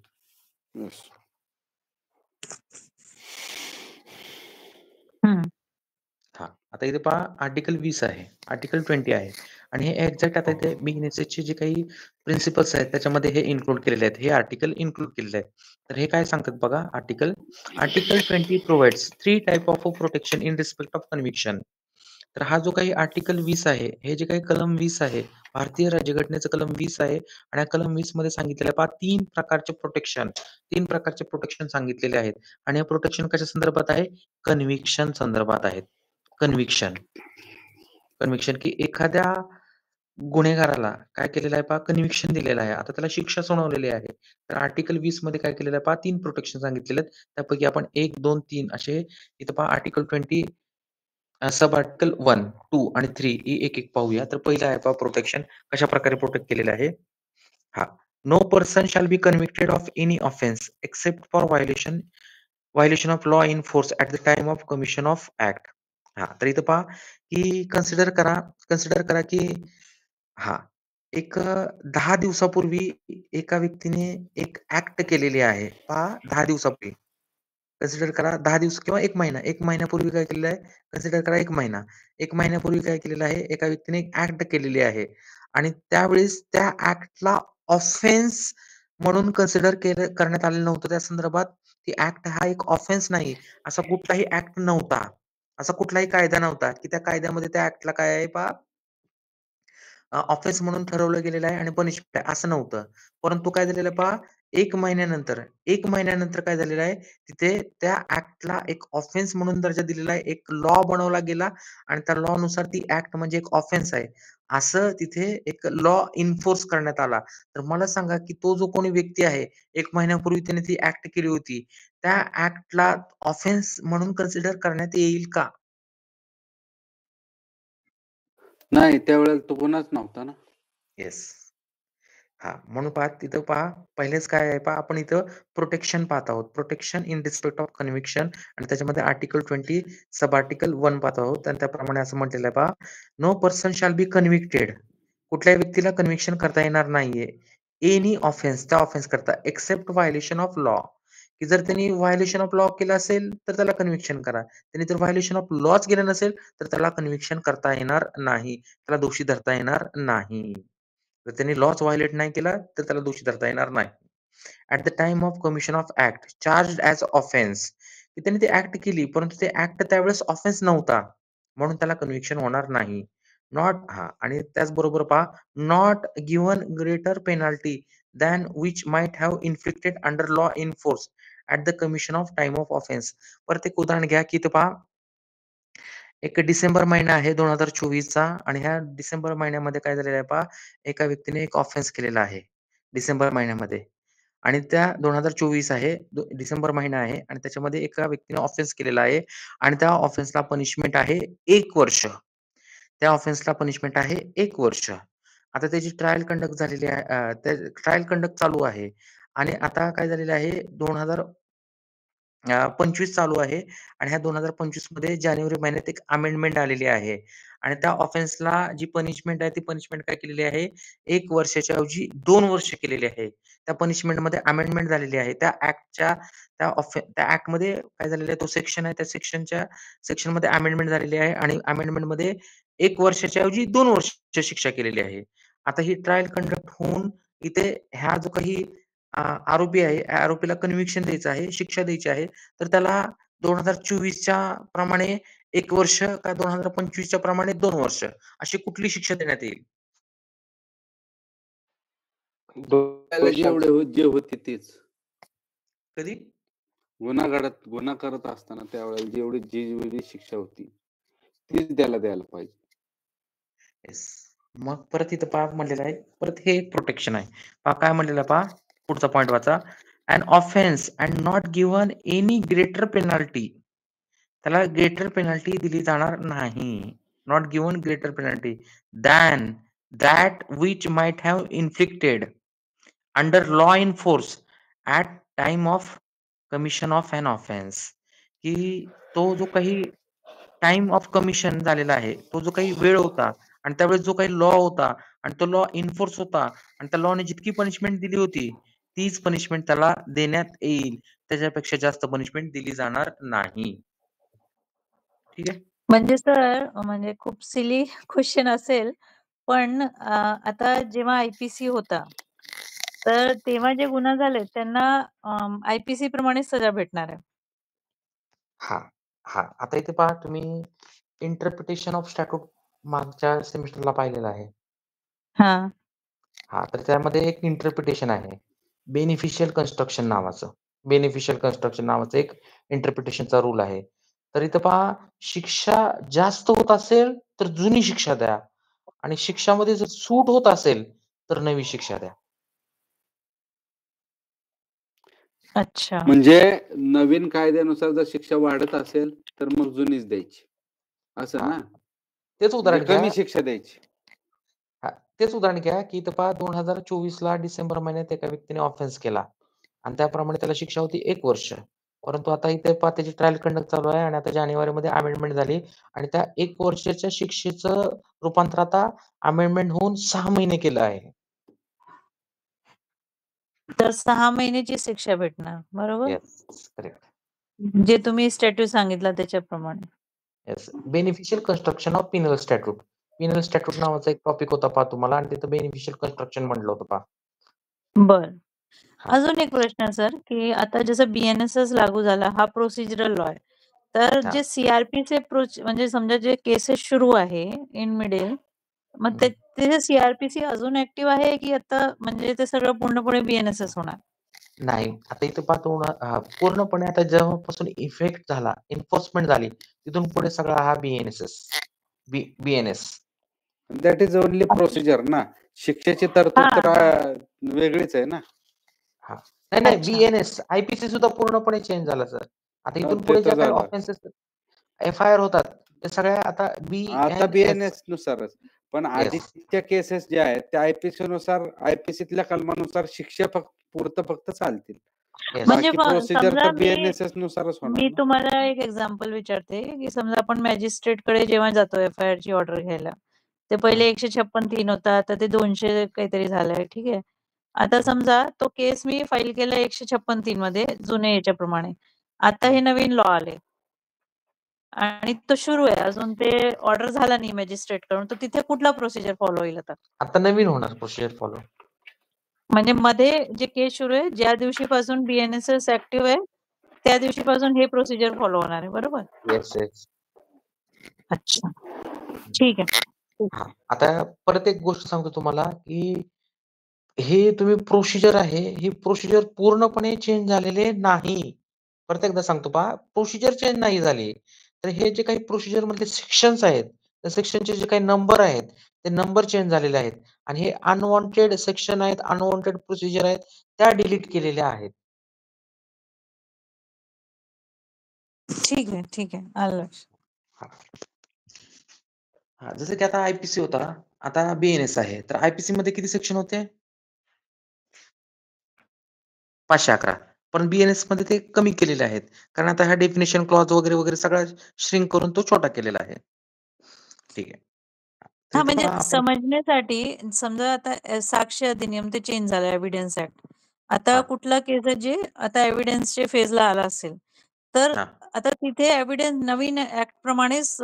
हां. आता इथे आर्टिकल 20 आहे, आर्टिकल 20 आहे आणि हे एक्झॅक्ट आता इथे BNSSचे जे काही प्रिन्सिपल्स आहेत त्याच्यामध्ये हे इन्क्लूड केलेले आहेत. हे आर्टिकल इन्क्लूड केलेले आहेत. तर हे काय सांगतात बघा article 20 provides 3 type of protection in respect of conviction. तर हा जो काही आर्टिकल 20 आहे, हे जे काही कलम 20 आहे, भारतीय राज्यघटनेचं कलम 20 आहे आणि कलम 20 मध्ये सांगितलेलं आहे 3 प्रकारचे प्रोटेक्शन सांगितलेले आहेत आणि हे प्रोटेक्शन कशा संदर्भात आहे? कन्व्हिक्शन संदर्भात आहेत. कन्व्हिक्शन की एखाद्या गुन्हेगाराला काय केलेलं आहे कन्व्हिक्शन दिलेलं आहे. आता त्याला शिक्षा सुनावलेली आहे. तर आर्टिकल 20 मध्ये काय केलेलं आहे 3 प्रोटेक्शन सांगितलेले आहेत. त्यापैकी आपण 1, 2, 3 असे इथं आर्टिकल 20 सब आर्टिकल 1, 2 आणि 3 ही एक पाहूया. तर पहिलं आहे प्रोटेक्शन कशाप्रकारे प्रोटेक्ट केलेलं आहे. हां. No person shall be convicted of any offence except for violation of law in force at the time of commission of act. हां, तर इथं की कन्सिडर करा की हां, एक 10 दिवसापूर्वी एका व्यक्तीने एक ॲक्ट केलेली आहे. 10 दिवसापूर्वी. कन्सिडर करा 10 दिवस किंवा 1 महिना. 1 महिन्यापूर्वी काय केलेलं आहे? कन्सिडर करा 1 महिना. 1 महिन्यापूर्वी काय केलेलं आहे? एका व्यक्तीने एक ॲक्ट केलेली आहे आणि त्यावेळेस त्या ॲक्टला ऑफेन्स म्हणून कन्सिडर करण्यात आलेलं नव्हतं. त्या संदर्भात ती ॲक्ट हा एक ऑफेन्स नाही. असा कुठलाही ॲक्ट नव्हता. असा कुठलाही कायदा नव्हता, की त्या कायद्यामध्ये त्या ॲक्टला काय आहे ऑफेन्स म्हणून ठरवलं गेलेलं आहे आणि पनिशमेंट आहे असं नव्हतं. परंतु काय झालेलं आहे 1 महिन्यानंतर काय झालेलं आहे, तिथे त्या ॲक्टला एक ऑफेन्स म्हणून दर्जा दिलेला आहे. एक लॉ बनवला गेला आणि त्या लॉनुसार ती ॲक्ट म्हणजे एक ऑफेन्स आहे. असं तिथे एक लॉ इन्फोर्स करण्यात आला. तर मला सांगा, की तो जो कोणी व्यक्ती आहे, 1 महिन्यापूर्वी त्याने ती ॲक्ट केली होती. त्या ॲक्टला ऑफेन्स म्हणून कन्सिडर करण्यात येईल का? नाही त्यावेळेला तो गुन्हाच नव्हता ना. येस. हां, म्हणून तिथं पहिलेच काय आहे आपण इथं प्रोटेक्शन पाहत आहोत. Protection in respect of conviction आणि त्याच्यामध्ये आर्टिकल 20 सब आर्टिकल 1 पाहत आहोत आणि त्याप्रमाणे असं म्हटलेलं आहे no person shall be convicted कुठल्याही व्यक्तीला कन्व्हिक्शन करता येणार नाहीये. एनी ऑफेन्स त्या ऑफेन्स करता एक्सेप्ट व्हायोलेशन ऑफ लॉ, की जर त्यांनी व्हायोलेशन ऑफ लॉ केलं असेल तर त्याला कन्व्हिक्शन करा. त्यांनी जर व्हायोलेशन ऑफ लॉच केलं नसेल तर त्याला कन्व्हिक्शन करता येणार नाही. त्याला दोषी धरता येणार नाही. जर त्यांनी लॉच व्हायोलेट नाही केला तर त्याला दोषी धरता येणार नाही. At the time of commission of act charged as offence, की त्यांनी ती ॲक्ट केली परंतु ते ॲक्ट त्यावेळेस ऑफेन्स नव्हता. म्हणून त्याला कन्व्हिक्शन होणार नाही. नॉट आणि त्याचबरोबर पहा, not given greater penalty than which might have inflicted under law in force at the commission of time of offence. परत एक उदाहरण घ्या, की इथं पहा एक डिसेंबर महिना आहे 2024 चा आणि ह्या डिसेंबर महिन्यामध्ये काय झालेलं आहे पहा, एका व्यक्तीने एक ऑफेन्स केलेला आहे डिसेंबर महिन्यामध्ये आणि त्या 2024 आहे, डिसेंबर महिना आहे आणि त्याच्यामध्ये एका व्यक्तीने ऑफेन्स केलेला आहे आणि त्या ऑफेन्सला पनिशमेंट आहे 1 वर्ष. त्या ऑफेन्सला पनिशमेंट आहे 1 वर्ष. आता त्याची ट्रायल कंडक्ट झालेली आहे, त्या ट्रायल कंडक्ट चालू आहे आणि आता काय झालेलं आहे 25 चालू आहे आणि ह्या 2025 मध्ये जानेवारी महिन्यात एक अमेंडमेंट आलेली आहे आणि त्या ऑफेन्सला जी पनिशमेंट आहे ती पनिशमेंट काय केलेली आहे 1 वर्षाच्या ऐवजी 2 वर्ष केलेली आहे. त्या पनिशमेंटमध्ये अमेंडमेंट झालेली आहे. त्या ॲक्टमध्ये काय झालेलं आहे, तो सेक्शन आहे, त्या सेक्शनमध्ये अमेंडमेंट झालेली आहे आणि अमेंडमेंटमध्ये 1 वर्षाच्या ऐवजी 2 वर्ष शिक्षा केलेली आहे. आता ही ट्रायल कंडक्ट होऊन इथे हा जो काही आरोपी आहे, या आरोपीला कन्व्हिक्शन द्यायचं आहे, शिक्षा द्यायची आहे. तर त्याला 2024 च्या प्रमाणे 1 वर्ष का 2025 च्या प्रमाणे 2 वर्ष अशी कुठली शिक्षा देण्यात येईल? जे होते तेच. कधी? गुन्हा करत असताना त्यावेळेला जेवढी शिक्षा होती तीच द्यायला पाहिजे. येस. मग परत इथं पहा म्हणलेलं आहे, परत हे एक प्रोटेक्शन आहे. पहा काय म्हणलेलं आहे पहा, पुढचा पॉइंट वाचा. "An offence and not given any greater penalty." त्याला ग्रेटर पेनल्टी दिली जाणार नाही. Not given greater penalty than that which might have inflicted under law in force at time of commission of an offence, की तो जो काही time of commission झालेला आहे, तो जो काही वेळ होता आणि त्यावेळेस जो काही लॉ होता आणि तो लॉ इन्फोर्स होता आणि त्या लॉने जितकी पनिशमेंट दिली होती, तीच पनिशमेंट त्याला देण्यात येईल. त्याच्यापेक्षा जास्त पनिशमेंट दिली जाणार नाही. ठीक आहे? म्हणजे सर म्हणजे खूप सिली क्वेश्चन असेल, पण आता जेव्हा आय-पी-सी होता, तर तेव्हा जे गुन्हा झाले त्यांना आय-पी-सी प्रमाणेच सजा भेटणार आहे. हां. आता इथे पहा तुम्ही इंटरप्रिटेशन ऑफ स्टॅट्यूट मागच्या सेमिस्टरला पाहिलेलं आहे. हां. तर त्यामध्ये एक इंटरप्रिटेशन आहे. बेनिफिशियल कन्स्ट्रक्शन नावाचं एक इंटरप्रिटेशनचा रूल आहे. तर इथं पहा, शिक्षा जास्त होत असेल तर जुनी शिक्षा द्या आणि शिक्षामध्ये जर सूट होत असेल तर नवी शिक्षा द्या. अच्छा. म्हणजे नवीन कायद्यानुसार जर शिक्षा वाढत असेल तर मग जुनीच द्यायची असं ना? तेच उदाहरण घ्या. कमी शिक्षा द्यायची. तेच उदाहरण घ्या, की इथं पहा 2024ला डिसेंबर महिन्यात एका व्यक्तीने ऑफेन्स केला आणि त्याप्रमाणे त्याला शिक्षा होती 1 वर्ष. परंतु आता इथे पहा त्याची ट्रायल कंडक्ट चालू आहे आणि आता जानेवारीमध्ये अमेंडमेंट झाली आणि त्या 1 वर्षाच्या शिक्षेचं रूपांतर आता अमेंडमेंट होऊन 6 महिने केलं आहे. तर 6 महिन्याची शिक्षा भेटणार, बरोबर? Yes, correct. जे तुम्ही स्टॅट्यूट सांगितला त्याच्याप्रमाणे. Yes. Beneficial construction of penal statute. Penal statute नावाचा एक टॉपिक होता पहा तुम्हाला आणि तिथं बेनिफिशियल कन्स्ट्रक्शन म्हटलं होतं पहा. बरं. हां. अजून एक प्रश्न सर, की आता जसं बी-एन-एस-एस लागू झाला, हा प्रोसिजरल लॉ आहे. तर हां. जे सी-आर-पीचे म्हणजे समजा जे केसेस सुरू आहे इन मिडल, मग ते सी-आर-पी-सी अजून ॲक्टिव्ह आहे, की आता म्हणजे ते सगळं पूर्णपणे बी-एन-एस-एस होणार? नाही. आता इथे पाहतो ना, पूर्णपणे आता जेव्हापासून इफेक्ट झाला, एन्फोर्समेंट झाली, तिथून पुढे सगळा हा बी-एन-एस. दॅट इज ओनली प्रोसिजर ना. शिक्षेची तरतूद तर वेगळीच आहे ना. नाही, अच्छा. बी-एन-एस, आय-पी-सी सुद्धा पूर्णपणे चेंज झाला सर. आता इथून ते पुढे तर ज्या काही झालं. ऑफेन्सेस एफ-आय-आर होतात, ते सगळ्या आता आता बी-एन-एस. बी-एन-एस नुसारच. पण येस. आधीच्या केसेस ज्या आहेत त्या आय-पी-सीतल्या कलमानुसार शिक्षा फक्त चालतील. येस. म्हणजे बाकी प्रोसिजर समजा तर बी-एन-एस नुसारच होणार मी ना. तुम्हाला एक एक्झाम्पल विचारते, की समजा आपण मॅजिस्ट्रेटकडे जेव्हा जातो एफ-आय-आरची ऑर्डर घ्यायला, ते पहिले 156(3) होता, आता ते 200 काहीतरी झालंय. ठीक आहे. आता समजा तो केस मी फाईल केला 156(3) मध्ये जुन्या याच्याप्रमाणे. आता हे नवीन लॉ आले. आणि तो सुरू आहे. अजून ते ऑर्डर झाला नाही मॅजिस्ट्रेटकडून, तर तिथे कुठला प्रोसिजर फॉलो होईल आता? आता नवीन होणार प्रोसिजर फॉलो. म्हणजे मध्ये जे केस सुरू आहे, ज्या दिवशीपासून BNSS ऍक्टिव्ह आहे, त्या दिवशीपासून हे प्रोसिजर फॉलो होणार आहे, बरोबर? Yes, yes. अच्छा. ठीक आहे. ठीक. हां. आता परत एक गोष्ट सांगतो तुम्हाला, की हे तुम्ही प्रोसिजर आहे, ही प्रोसिजर पूर्णपणे चेंज झालेले नाही. परत एकदा सांगतो पहा, प्रोसिजर चेंज नाही झाली. तर हे जे काही प्रोसिजर मधले सेक्शन्स आहेत, त्या सेक्शनचे जे काही नंबर आहेत, ते नंबर चेंज झालेले आहेत आणि हे अनवॉन्टेड सेक्शन आहेत, अनवॉन्टेड प्रोसिजर आहेत, त्या डिलीट केलेल्या आहेत. ठीक आहे, ठीक आहे. आलं लक्षात. हां, जसं की आता आय-पी-सी होता, आता बी-एन-एस आहे. तर आय-पी-सी मध्ये किती सेक्शन होते? 511. पण बी-एन-एस मध्ये ते कमी केलेले आहेत. कारण आता हा डेफिनिशन क्लॉज वगैरे, वगैरे सगळा श्रिंक करून तो छोटा केलेला आहे. ठीक आहे. तर हां, इथे म्हणजे पहा आपण समजण्यासाठी समजा आता साक्ष अधिनियम ते चेंज झालं एव्हिडन्स ऍक्ट. आता हां, कुठला केस आहे जे आता एव्हिडन्सच्या फेजला आला असेल, तर हां. आता तिथे एव्हिडन्स नवीन ऍक्ट प्रमाणेच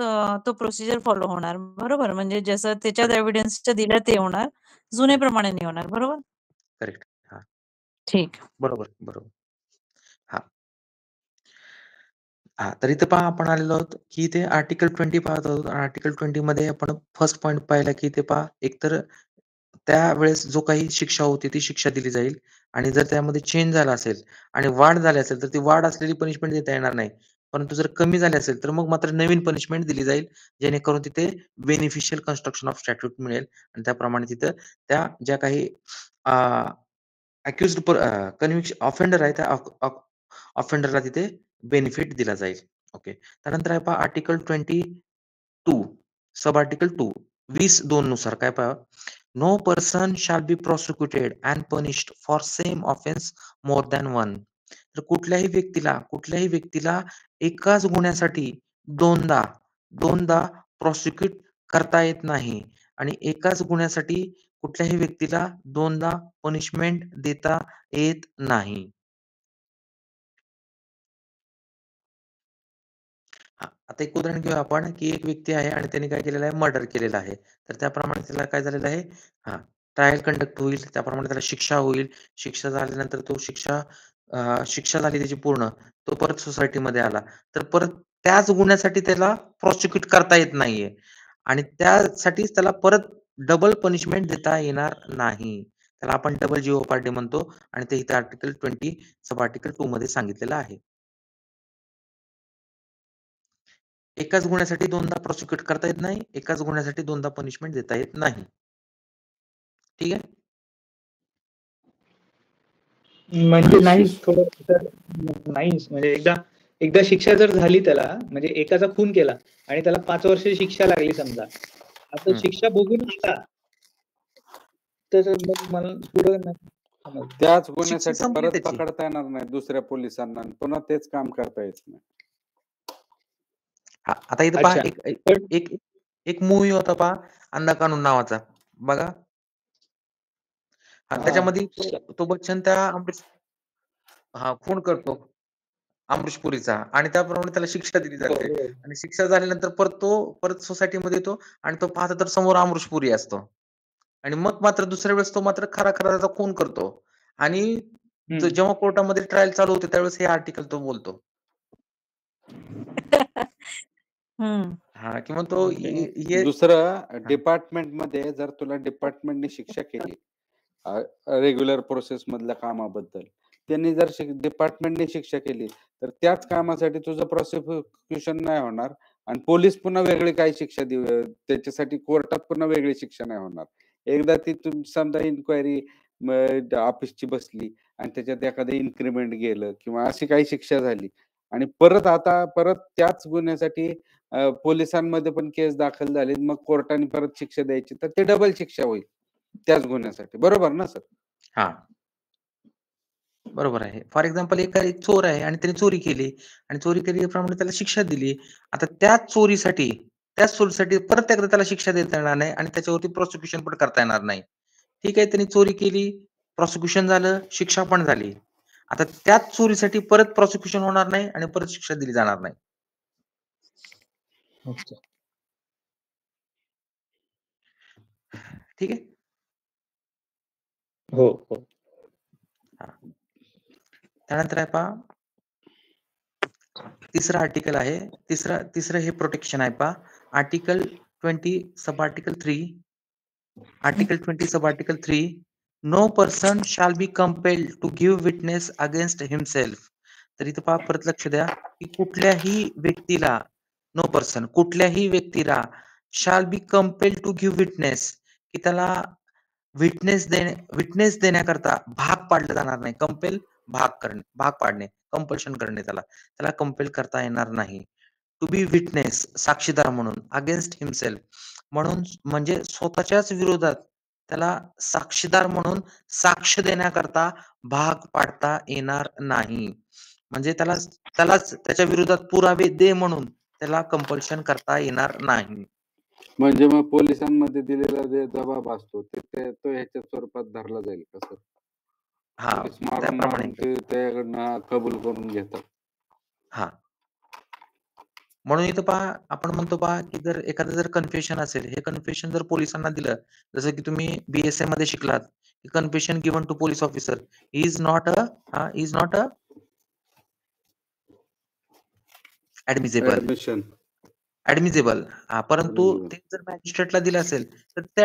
तो प्रोसिजर फॉलो होणार, बरोबर? म्हणजे जसं त्याच्यात करेक्ट, एव्हिडन्सच्या दिल्या ते होणार, करेक्ट, जुनेप्रमाणे नाही होणार, बरोबर? करेक्ट. हां, ठीक. बरोबर, बरोबर. हां. हां, तर इथे पहा आपण आलेलो आहोत, की इथे आर्टिकल 20 पाहत आहोत. आर्टिकल 20 मध्ये आपण फर्स्ट पॉइंट पाहिला, की इथे पहा एकतर त्यावेळेस जो काही शिक्षा होती ती शिक्षा दिली जाईल आणि जर त्यामध्ये चेंज झाला असेल आणि वाढ झाली असेल, तर ती वाढ असलेली पनिशमेंट देता येणार नाही. परंतु जर कमी झाली असेल, तर मग मात्र नवीन पनिशमेंट दिली जाईल, जेणेकरून तिथे बेनिफिशियल कन्स्ट्रक्शन ऑफ स्टॅट्यूट मिळेल आणि त्याप्रमाणे तिथं त्या ज्या काही अक्यूज्ड ऑफेंडर आहे त्या ऑफेंडरला तिथे बेनिफिट दिला जाईल. ओके. त्यानंतर आहे पहा आर्टिकल 22 सब आर्टिकल 2 20(2) नुसार काय पहा, no person shall be prosecuted and punished for same offence more than one. तर कुठल्याही व्यक्तीला एकाच गुन्ह्यासाठी दोनदा दोनदा प्रॉसिक्यूट करता येत नाही आणि एकाच गुन्ह्यासाठी कुठल्याही व्यक्तीला दोनदा पनिशमेंट देता येत नाही. हां, आता एक उदाहरण घेऊया आपण, की एक व्यक्ती आहे आणि त्याने काय केलेलं आहे, मर्डर केलेलं आहे. तर त्याप्रमाणे त्याला काय झालेलं आहे हां, ट्रायल कंडक्ट होईल. त्याप्रमाणे त्याला शिक्षा होईल. शिक्षा झाल्यानंतर तो शिक्षा झाली त्याची पूर्ण. तो परत सोसायटीमध्ये आला. तर परत त्याच गुन्ह्यासाठी त्याला प्रॉसिक्यूट करता येत नाहीये आणि त्यासाठीच त्याला परत डबल पनिशमेंट देता येणार नाही. त्याला आपण डबल जीओपार्डी म्हणतो आणि ते इथे आर्टिकल 20 सब आर्टिकल 2 मध्ये सांगितलेलं आहे. एकाच गुन्ह्यासाठी दोनदा प्रॉसिक्यूट करता येत नाही. एकाच गुन्ह्यासाठी दोनदा पनिशमेंट देता येत नाही. ठीक आहे? म्हणजे नाही शिश थोडं तर नाहीच म्हणजे एकदा एकदा शिक्षा जर झाली त्याला म्हणजे एकाचा खून केला आणि त्याला 5 वर्ष शिक्षा लागली समजा. आता हं. शिक्षा भोगून आला तर मग मला पुढं नाही समजलं. त्याच शिक्षा गुन्ह्यासाठी संपली परत त्याची. पकडता येणार नाही दुसऱ्या पोलिसांना आणि पुन्हा तेच काम करता येत नाही. हां, आता इथं पहा अच्छा. एक एक पण एक एक मूव्ही होता पहा, अंधा कानून नावाचा. बघा. हां, हां. त्याच्यामध्ये तो बच्चन त्या खून करतो अमरीश पुरीचा आणि त्याप्रमाणे त्याला शिक्षा दिली हो, जाते हो. आणि शिक्षा झाल्यानंतर परत सोसायटीमध्ये येतो आणि तो पाहतो तर समोर अमरीश पुरी असतो आणि मग मात्र दुसऱ्या वेळेस तो मात्र खरा त्याचा खून करतो आणि हं. जेव्हा कोर्टामध्ये ट्रायल चालू होते त्यावेळेस हे आर्टिकल तो बोलतो. हं. हां, किंवा तो ओके. हे दुसरं हां, डिपार्टमेंटमध्ये जर तुला डिपार्टमेंटने शिक्षा केली रेग्युलर प्रोसेस मधल्या कामाबद्दल, त्यांनी जर डिपार्टमेंटने शिक्षा केली, तर त्याच कामासाठी तुझं प्रॉसिक्युशन नाही होणार आणि पोलीस पुन्हा वेगळी काही शिक्षा देऊ त्याच्यासाठी कोर्टात पुन्हा वेगळी शिक्षा नाही होणार. एकदा ती समजा इन्क्वायरी ऑफिसची बसली आणि त्याच्यात एखादं इन्क्रिमेंट गेलं किंवा अशी काही शिक्षा झाली आणि परत त्याच गुन्ह्यासाठी पोलिसांमध्ये पण केस दाखल झाली, मग कोर्टाने परत शिक्षा द्यायची, तर ते डबल शिक्षा होईल त्याच गुन्ह्यासाठी. बरोबर ना सर? हां, बरोबर आहे. फॉर एक्झाम्पल एक चोर आहे आणि त्याने चोरी केली आणि चोरी केल्याप्रमाणे त्याला शिक्षा दिली. आता त्याच चोरीसाठी त्याच चोरीसाठी परत एकदा त्याला शिक्षा देता येणार नाही आणि त्याच्यावरती प्रोसिक्युशन पण करता येणार नाही. ठीक आहे, त्यांनी चोरी केली, प्रोसिक्युशन झालं, शिक्षा पण झाली. आता त्याच चोरीसाठी परत प्रोसिक्युशन होणार नाही आणि परत शिक्षा दिली जाणार नाही. ओके. ठीक आहे. हो, हो. त्यानंतर आहे पहा तिसरं आर्टिकल आहे. तिसरं हे प्रोटेक्शन आहे पहा. Article 20 sub article 3. Article 20 sub article 3. No person shall be compelled to give witness against himself. तर इथं पहा परत लक्ष द्या की कुठल्याही व्यक्तीला कुठल्याही व्यक्तीला shall be compelled to give witness की त्याला विटनेस देण्याकरता भाग पाडलं जाणार नाही. कंपेल भाग पाडणे, कंपल्शन करणे त्याला कंपेल करता येणार नाही. टू बी विटनेस साक्षीदार म्हणून अगेन्स्ट हिमसेल्फ म्हणून म्हणजे स्वतःच्याच विरोधात त्याला साक्षीदार म्हणून साक्ष देण्याकरता भाग पाडता येणार नाही. म्हणजे त्यालाच त्याच्या विरोधात पुरावे दे म्हणून त्याला कंपल्शन करता येणार नाही. म्हणजे मग पोलिसांमध्ये दिलेला जे जबाब असतो तो ह्याच्या स्वरूपात धरला जाईल का सर? हा, पोलीस मारून त्याप्रमाणे ते त्याकडनं कबूल करून घेतात. हा. म्हणून इथं पहा आपण म्हणतो पहा की जर एखादं जर कन्फेशन असेल, हे कन्फेशन जर पोलिसांना दिलं, जसं की तुम्ही BSA मध्ये शिकलात, confession given to police officer is not a admissible. परंतु ते जर मॅजिस्ट्रेटला दिलं असेल तर ते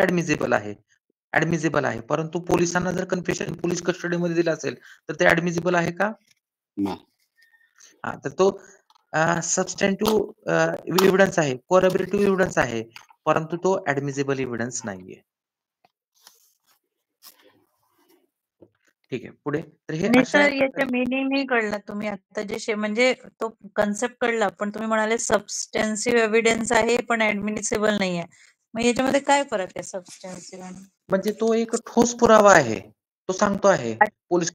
ऍडमिसेबल आहे. परंतु पोलिसांना जर कन्फेशन पोलीस कस्टडीमध्ये दिलं असेल तर ते ऍडमिसेबल आहे का? तर तो सबस्टॅन्टिव्ह एव्हिडन्स आहे, कोरॅबोरेटिव्ह एव्हिडन्स आहे, परंतु तो ऍडमिसेबल एव्हिडन्स नाहीये. ठीक आहे, पुढे. तर हे नाही अशा सर, याच्या मीनिंग नाही कळलं तुम्ही आता जे म्हणजे तो कन्सेप्ट कळला, पण तुम्ही म्हणाले सबस्टेन्सिव्ह एव्हिडन्स आहे पण ऍडमिनिसेबल नाहीये. मग याच्यामध्ये काय फरक आहे सबस्टेन्सिव्ह आणि म्हणजे तो एक ठोस पुरावा आहे. तो सांगतो आहे पोलीस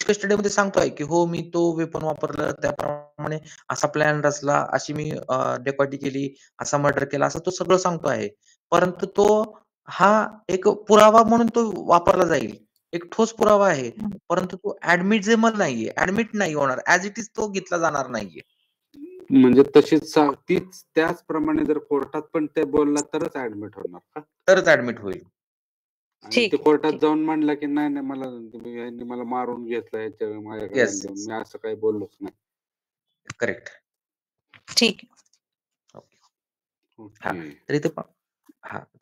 कस्टडीमध्ये सांगतोय की हो मी तो वेपन वापरलं, त्याप्रमाणे असा प्लॅन रचला, अशी मी डेकॉटी केली, असा मर्डर केला, असं तो सगळं सांगतो आहे. परंतु तो हा एक पुरावा म्हणून तो वापरला जाईल. एक ठोस पुरावा आहे, परंतु तो ऍडमिसेबल नाहीये. ऍडमिट नाही होणार. ऍज इट इज तो घेतला जाणार नाहीये. म्हणजे तशीच त्याचप्रमाणे जर कोर्टात पण ते बोलला तरच ऍडमिट होणार का? तरच ऍडमिट होईल. आणि ते कोर्टात जाऊन म्हणलं की नाही यांनी मला मारून घेतलं, याच्या माझ्याकडे येस, मी असं काही बोललोच नाही. करेक्ट. ठीक आहे. तर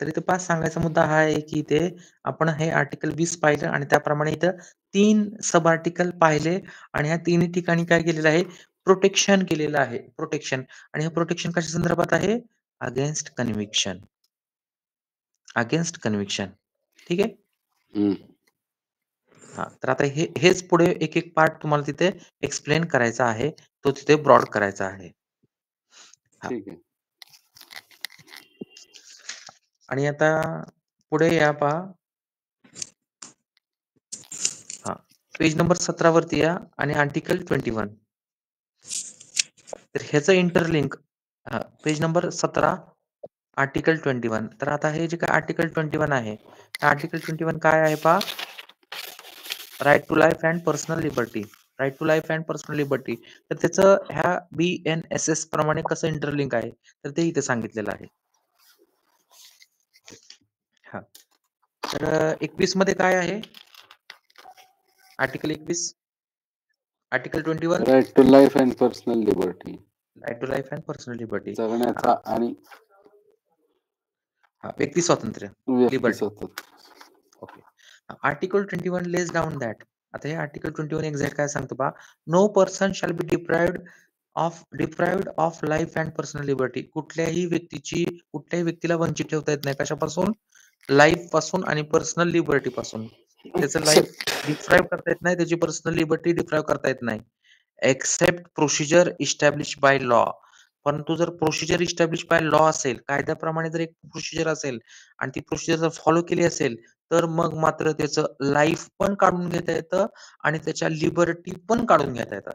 इथे पाच सांगायचा मुद्दा हा आहे की इथे आपण हे आर्टिकल 20 पाहिलं आणि त्याप्रमाणे इथं 3 सब आर्टिकल पाहिले आणि ह्या तिन्ही ठिकाणी काय केलेलं आहे, प्रोटेक्शन केलेलं आहे. प्रोटेक्शन, आणि हे प्रोटेक्शन कशा संदर्भात आहे, अगेन्स्ट कन्व्हिक्शन. ठीक आहे. तर आता हेच पुढे एक एक पार्ट तुम्हाला तिथे एक्सप्लेन करायचा आहे, तो तिथे ब्रॉड करायचा आहे. ठीक आहे. आणि आता पुढे या पहा, पेज नंबर 17 वरती या आणि आर्टिकल 21. तर ह्याचं इंटरलिंक पेज नंबर 17 आर्टिकल 21. तर आता हे जे काय आर्टिकल 21 आहे, आर्टिकल 21 काय आहे पहा, right to life and personal liberty. तर त्याचं ह्या BNSS प्रमाणे कसं इंटरलिंक आहे तर ते इथे सांगितलेलं आहे. तर 21 मध्ये काय आहे, article 21, article 21, right to life and personal liberty. जगण्याचा आणि व्यक्ती स्वातंत्र्य, liberty. Okay. Article 21 lays down that. आता हे आर्टिकल 21 एक्झॅक्ट काय सांगतो पहा, no person shall be deprived of life and personal liberty. कुठल्याही व्यक्तीला वंचित ठेवता येत नाही. कशापासून, लाईफ पासून आणि पर्सनल लिबर्टी पासून. त्याचं लाईफ डिप्राइव्ह करता येत नाही, त्याची पर्सनल लिबर्टी डिप्राइव्ह करता येत नाही, except procedure established by law. परंतु जर प्रोसिजर इस्टॅब्लिश बाय लॉ असेल, कायद्याप्रमाणे जर एक प्रोसिजर असेल आणि ती प्रोसिजर जर फॉलो केली असेल, तर मग मात्र त्याचं लाईफ पण काढून घेता येतं आणि त्याच्या लिबर्टी पण काढून घेता येतात.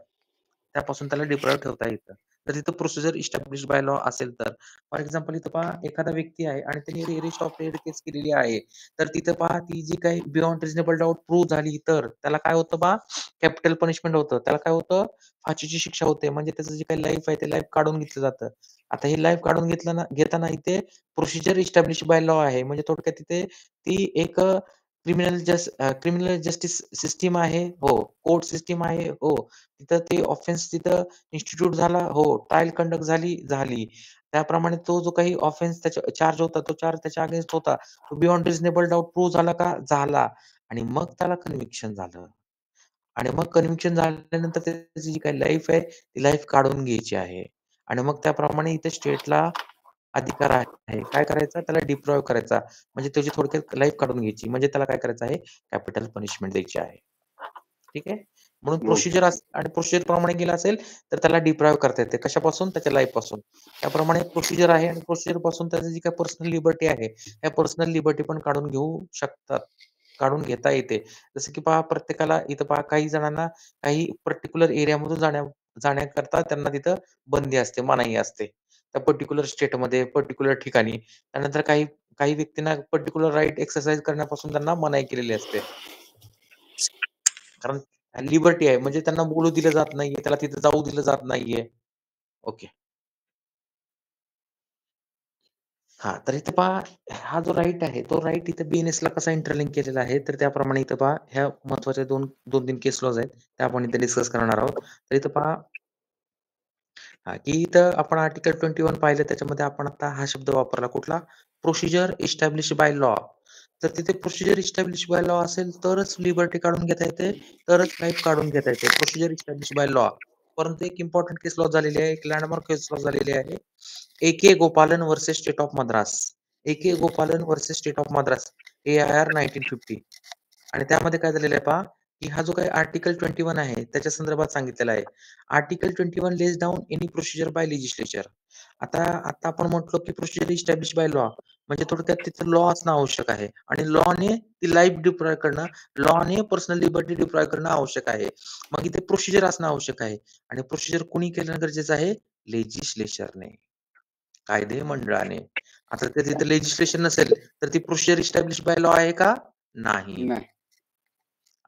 त्यापासून त्याला डिप्राइव्ह ठेवता येतं. तर तिथं प्रोसिजर इस्टॅब्लिश बाय लॉ असेल तर. फॉर एक्झाम्पल इथं पहा एखादा व्यक्ती आहे आणि त्याने रेरेस्ट ऑफ रेड केस केलेली आहे. तर तिथं पहा ती जी काही बियॉन्ड रिझनेबल डाऊट प्रूव्ह झाली तर त्याला काय होतं पहा कॅपिटल पनिशमेंट होतं. त्याला काय होतं फाशीची शिक्षा होते. म्हणजे त्याचं जे काही लाईफ आहे ते लाईफ काढून घेतलं जातं. आता हे लाईफ काढून घेताना इथे प्रोसिजर इस्टॅब्लिश बाय लॉ आहे. म्हणजे थोडक्यात तिथे ती एक क्रिमिनल जस्टिस सिस्टम आहे. हो. कोर्ट सिस्टम आहे. हो. तिथं ते ऑफेन्स तिथं इन्स्टिट्यूट झाला. हो. ट्रायल कंडक्ट झाली. त्याप्रमाणे तो जो काही ऑफेन्स त्याच्या चार्ज होता, तो चार्ज त्याच्या अगेन्स्ट होता. तो बियॉन्ड रिझनेबल डाऊट प्रूव्ह झाला का? झाला. आणि मग त्याला कन्व्हिक्शन झालं. आणि मग कन्व्हिक्शन झाल्यानंतर त्याची जी काही लाईफ आहे, ती लाईफ काढून घ्यायची आहे. आणि मग त्याप्रमाणे इथे स्टेटला अधिकार आहे. काय करायचा? त्याला डिप्लॉय करायचा. म्हणजे त्याची थोडक्यात लाईफ काढून घ्यायची. म्हणजे त्याला काय करायचं आहे? कॅपिटल पनिशमेंट द्यायची आहे. ठीक आहे? म्हणून प्रोसिजर आणि प्रोसिजर प्रमाणे गेला असेल, तर त्याला डिप्रायव्ह करता येते. कशापासून? त्याच्या लाईफपासून. त्याप्रमाणे प्रोसिजर आहे आणि प्रोसिजर पासून त्याची जी काही पर्सनल लिबर्टी आहे, त्या पर्सनल लिबर्टी पण काढून घेऊ शकतात. काढून घेता येते. जसं की पहा प्रत्येकाला इथं पहा काही जणांना काही पर्टिक्युलर एरियामधून जाण्याकरता त्यांना तिथं बंदी असते, मनाई असते. त्या पर्टिक्युलर स्टेटमध्ये, पर्टिक्युलर ठिकाणी. त्यानंतर काही काही व्यक्तींना पर्टिक्युलर राइट एक्सरसाइज करण्यापासून त्यांना मनाई केलेली असते. कारण लिबर्टी आहे म्हणजे त्यांना बोलू दिलं जात नाहीये, त्याला तिथे जाऊ दिलं जात नाहीये. ओके. हां, तर इथे पहा हा जो राइट आहे, तो राइट इथे BNSला कसा इंटरलिंक केलेला आहे, तर त्याप्रमाणे इथं पहा ह्या महत्त्वाच्या 2-3 केस लॉज आहेत. त्या आपण इथे डिस्कस करणार आहोत. तर इथं पहा की इथं आपण आर्टिकल 21 पाहिलं त्याच्यामध्ये आपण आता हा शब्द वापरला कुठला? Procedure established by law. तर तिथे प्रोसिजर इस्टॅब्लिश बाय लॉ असेल तरच लिबर्टी काढून घेता येते, तरच लाईफ काढून घेता येते. Procedure established by law. परंतु एक इम्पोर्टंट केस लॉ झालेली आहे, एक लँडमार्क केस लॉ झालेली आहे. A K. Gopalan versus state of Madras. A K. Gopalan versus state of Madras. AIR 1950. आणि त्यामध्ये काय झालेलं आहे पहा, की हा जो काही आर्टिकल 21 आहे त्याच्या संदर्भात सांगितलेला आहे. Article 21 lays down any procedure by legislature. आता आपण म्हटलो की प्रोसिजर इस्टॅब्लिश बाय लॉ म्हणजे थोडक्यात तिथं लॉ असणं आवश्यक आहे आणि लॉने ती लाईफ डिप्लॉय करणं, लॉने पर्सनल लिबर्टी डिप्लॉय करणं आवश्यक आहे. मग इथे प्रोसिजर असणं आवश्यक आहे आणि प्रोसिजर कुणी केलं गरजेचं आहे? लेजिस्लेचरने, कायदे मंडळाने. आता जर तिथे लेजिस्लेशन नसेल तर ती प्रोसिजर इस्टॅब्लिश बाय लॉ आहे का? नाही. नाही.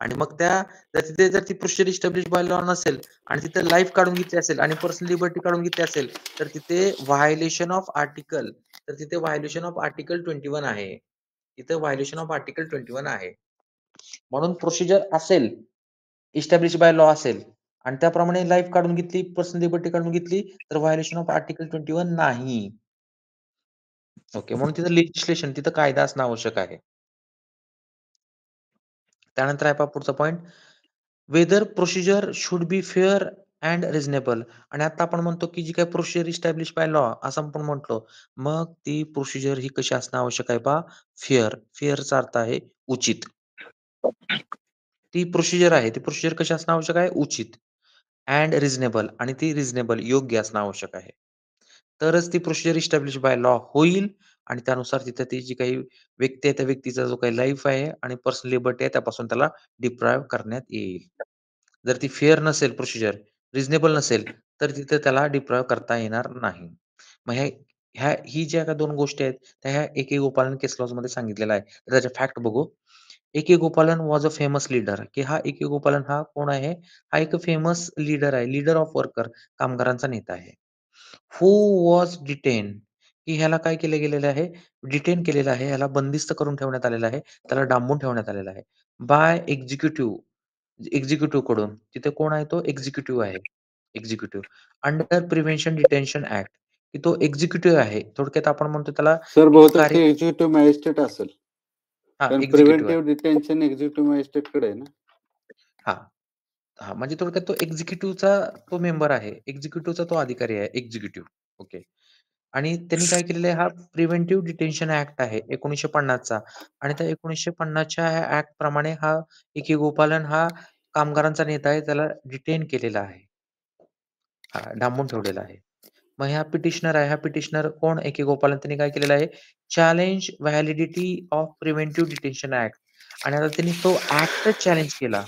आणि मग जर ती प्रोसिजर इस्टॅब्लिश बाय लॉ नसेल आणि तिथे लाईफ काढून घेतली असेल आणि पर्सनल लिबर्टी काढून घेतली असेल, तर तिथे व्हायोलेशन ऑफ आर्टिकल 21 आहे. तिथे व्हायोलेशन ऑफ आर्टिकल 21 आहे. म्हणून प्रोसिजर असेल, इस्टॅब्लिश बाय लॉ असेल आणि त्याप्रमाणे लाईफ काढून घेतली, पर्सनल लिबर्टी काढून घेतली, तर व्हायोलेशन ऑफ आर्टिकल 21 नाही. ओके. म्हणून तिथं लेजिस्लेशन, तिथं कायदा असणं आवश्यक आहे. त्यानंतर आहे पहा पुढचा point, whether procedure should be fair and reasonable. आणि आता आपण म्हणतो की जी काही प्रोसिजर इस्टॅब्लिश बाय लॉ असं आपण म्हटलो, मग ती प्रोसिजर ही कशी असणं आवश्यक आहे पहा, फेअर. फेअरचा अर्थ आहे उचित. ती प्रोसिजर आहे, ती प्रोसिजर कशी असणं आवश्यक आहे? उचित. अँड रिझनेबल आणि ती रिझनेबल योग्य असणं आवश्यक आहे. तरच ती प्रोसिजर इस्टॅब्लिश बाय लॉ होईल आणि त्यानुसार तिथे ती जी काही व्यक्ती आहे, त्या व्यक्तीचा जो काही लाईफ आहे आणि पर्सनल लिबर्टी आहे त्यापासून त्याला डिप्राइव्ह करण्यात येईल. जर ती फेअर नसेल प्रोसिजर, रिझनेबल नसेल, तर तिथे त्याला डिप्राइव्ह करता येणार नाही. मग ही ज्या काही 2 गोष्टी आहेत, त्या ह्या ए.के. गोपालन केस लॉजमध्ये सांगितलेल्या आहे. तर त्याचे फॅक्ट बघू. A K. Gopalan was a famous leader, की हा ए.के. गोपालन हा कोण आहे? हा एक फेमस लीडर आहे. लीडर ऑफ वर्कर, कामगारांचा नेता आहे. हू वॉज डिटेन, की ह्याला काय केलं गेलेलं आहे? डिटेन केलेलं आहे. ह्याला बंदिस्त करून ठेवण्यात आलेलं आहे. त्याला डांबून ठेवण्यात आलेलं आहे. बाय एक्झिक्युटिव्ह कडून. तिथे कोण आहे तो? एक्झिक्युटिव्ह आहे. Executive. Under prevention detention act, की तो एक्झिक्युटिव्ह आहे. थोडक्यात आपण म्हणतो त्याला सर एक बहुतेक ते एक्झिक्युटिव्ह मॅजिस्ट्रेट असेल. हां, कारण एक्झिक्युटिव्ह आहे. प्रिव्हेंटिव्ह डिटेन्शन एक्झिक्युटिव्ह मॅजिस्ट्रेटकडे आहे ना? हां. हां, म्हणजे थोडक्यात तो एक्झिक्युटिव्हचा तो मेंबर आहे. एक्झिक्युटिव्हचा तो अधिकारी आहे. एक्झिक्युटिव्ह. ओके. आणि त्यांनी काय केलेलं आहे, हा प्रिव्हेंटिव्ह डिटेन्शन ॲक्ट आहे 1950 चा आणि त्या 1950 च्या ह्या ॲक्ट प्रमाणे हा ए.के. गोपालन हा कामगारांचा नेता आहे. त्याला डिटेन केलेला आहे. हां, डांबून ठेवलेला आहे. मग हा पिटिशनर आहे. हा पिटिशनर कोण? ए.के. गोपालन. त्यांनी काय केलेलं आहे? Challenge validity of preventive detention act आणि आता त्यांनी तो ॲक्टच चॅलेंज केला.